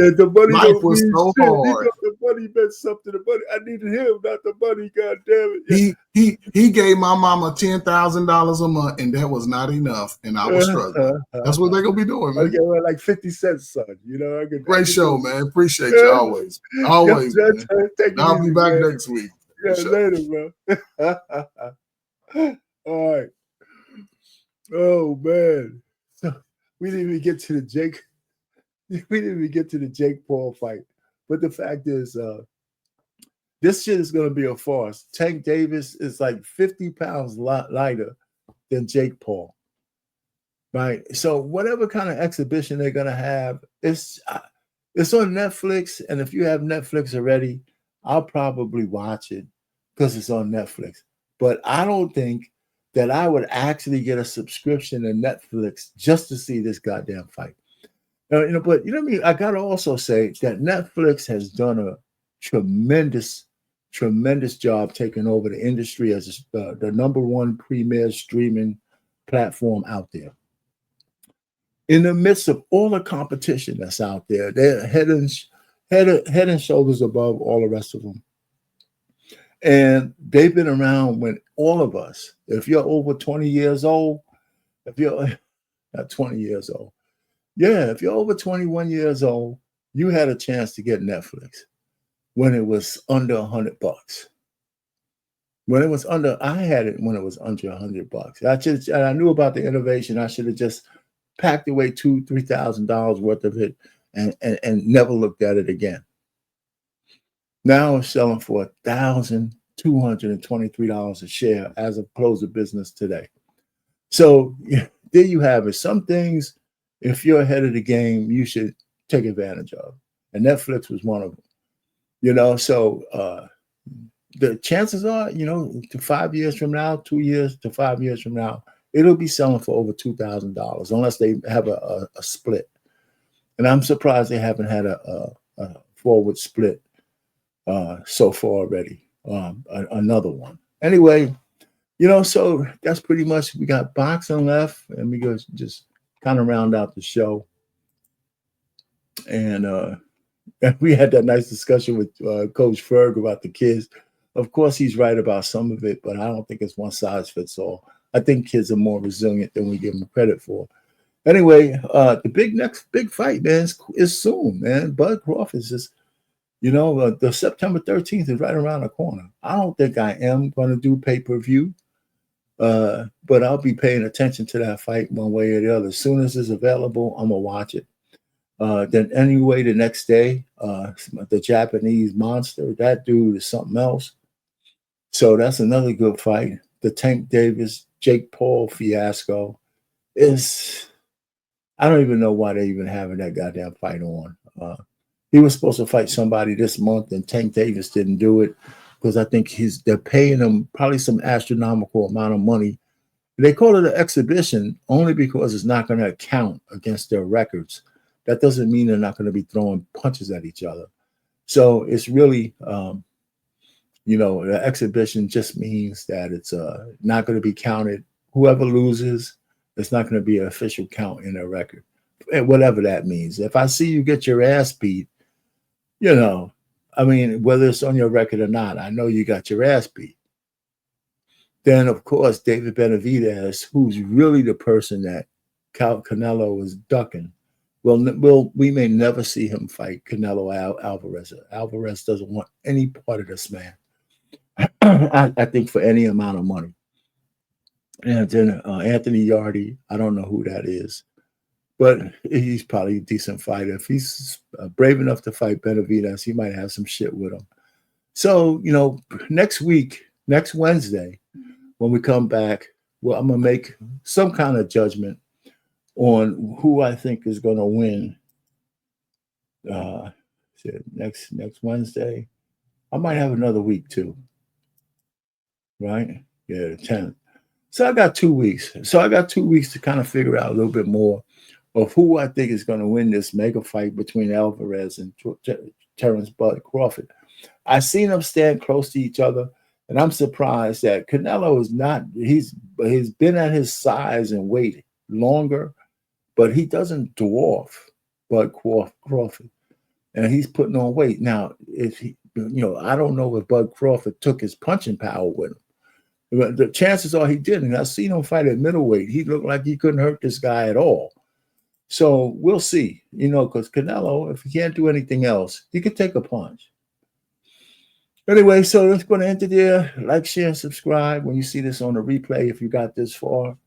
E: Life was so hard.
B: The money meant something. The money, I needed him, not the money. God damn
E: it! He gave my mama $10,000 a month, and that was not enough, and I was struggling. That's what they're gonna be doing, man.
B: Okay, well, like 50 cents, son. You know,
E: great show, man. Appreciate you always. Always. I'll be back next week.
B: Yeah, later, bro. All right. Oh man, so we didn't even get to the Jake Paul fight. But the fact is, this shit is going to be a farce. Tank Davis is like 50 pounds lighter than Jake Paul, right? So whatever kind of exhibition they're going to have, it's on Netflix. And if you have Netflix already, I'll probably watch it because it's on Netflix. But I don't think that I would actually get a subscription to Netflix just to see this goddamn fight. But you know what I mean? I gotta also say that Netflix has done a tremendous job taking over the industry as the #1 premier streaming platform out there. In the midst of all the competition that's out there, they're head and shoulders above all the rest of them. And they've been around when all of us, if you're over 20 years old, if you're not 20 years old, yeah, if you're over 21 years old, you had a chance to get Netflix when it was under $100. When it was under, I had it when it was under $100. I knew about the innovation. I should have just packed away $2,000-$3,000 worth of it and never looked at it again. Now it's selling for $1,223 a share as of close of business today. So there you have it. Some things, if you're ahead of the game, you should take advantage of. And Netflix was one of them. You know, so the chances are, you know, to 5 years from now, 2 years to 5 years from now, it'll be selling for over $2,000 unless they have a split. And I'm surprised they haven't had a forward split so far already. Another one. Anyway, you know, so that's pretty much, we got boxing left, and we go just kind of round out the show. And we had that nice discussion with Coach Ferg about the kids. Of course, he's right about some of it, but I don't think it's one size fits all. I think kids are more resilient than we give them credit for. Anyway, the next big fight, man, is soon, man. Bud Crawford is just, you know, the September 13th is right around the corner. I don't think I am going to do pay-per-view, but I'll be paying attention to that fight one way or the other. As soon as it's available, I'm going to watch it. Then anyway, the next day, the Japanese monster, that dude is something else. So that's another good fight. The Tank Davis, Jake Paul fiasco is, I don't even know why they even having that goddamn fight on. He was supposed to fight somebody this month, and Tank Davis didn't do it because I think they're paying him probably some astronomical amount of money. They call it an exhibition only because it's not going to count against their records. That doesn't mean they're not going to be throwing punches at each other. So it's really, you know, the exhibition just means that it's not going to be counted. Whoever loses, it's not going to be an official count in their record, and whatever that means. If I see you get your ass beat, you know, I mean, whether it's on your record or not, I know you got your ass beat. Then, of course, David Benavidez, who's really the person that Canelo is ducking. Well, we may never see him fight Canelo Alvarez. Alvarez doesn't want any part of this man. I think for any amount of money. And then Anthony Yardy, I don't know who that is, but he's probably a decent fighter. If he's brave enough to fight Benavidez, he might have some shit with him. So, you know, next Wednesday, when we come back, well, I'm going to make some kind of judgment on who I think is going to win next Wednesday. I might have another week too, right? Yeah, the 10th. So I got 2 weeks. So I got 2 weeks to kind of figure out a little bit more of who I think is going to win this mega fight between Alvarez and Terrence Bud Crawford. I've seen them stand close to each other, and I'm surprised that Canelo is not. He's been at his size and weight longer, but he doesn't dwarf Bud Crawford, and he's putting on weight. Now, if he, you know, I don't know if Bud Crawford took his punching power with him. But the chances are he didn't. I've seen him fight at middleweight. He looked like he couldn't hurt this guy at all. So we'll see, you know, because Canelo, if he can't do anything else, he could take a punch. Anyway, so that's going to end it there. Like, share, and subscribe when you see this on the replay. If you got this far,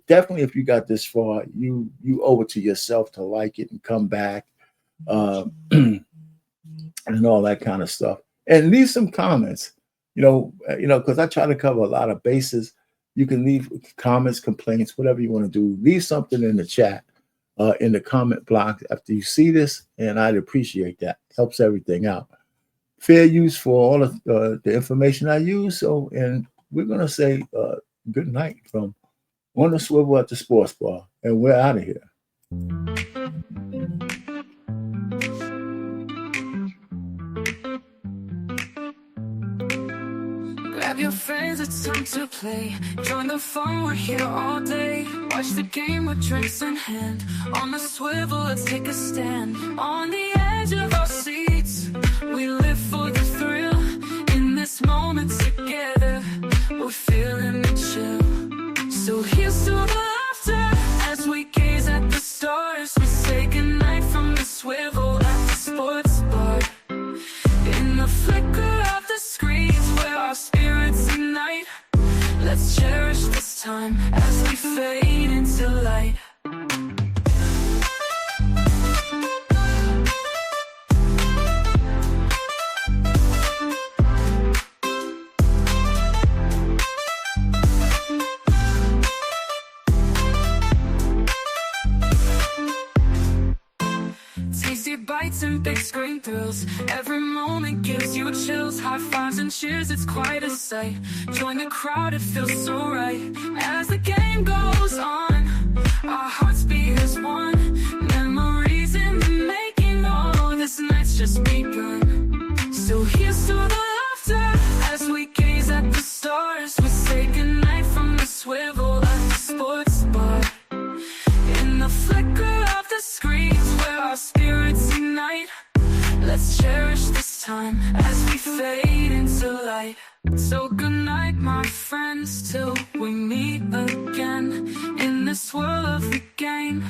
B: definitely if you got this far, you owe it to yourself to like it and come back, and all that kind of stuff. And leave some comments, you know, because I try to cover a lot of bases. You can leave comments, complaints, whatever you want to do. Leave something in the chat, in the comment block after you see this, and I'd appreciate that. Helps everything out. Fair use for all of the information I use. So, and we're going to say good night from On the Swivel at the Sports Bar, and we're out of here.
A: Grab your friends, it's time to play. Join the fun, we're here all day. Watch the game with drinks in hand. On the swivel, let's take a stand. On the edge of our seats, we live for the thrill. In this moment Tasty bites and big screen thrills. Every moment gives you chills. High fives and cheers, it's quite a sight. Join the crowd, it feels so right. As the game goes on, our hearts beat as one. Memories in the making, oh, this night's just begun. So here's to the laughter as we gaze at the stars. We say goodnight from the swivel at the sports bar. In the flicker of the screens where our spirits unite, let's cherish this time as we fade into light. So good night, my friends, till we meet again in this world of the game.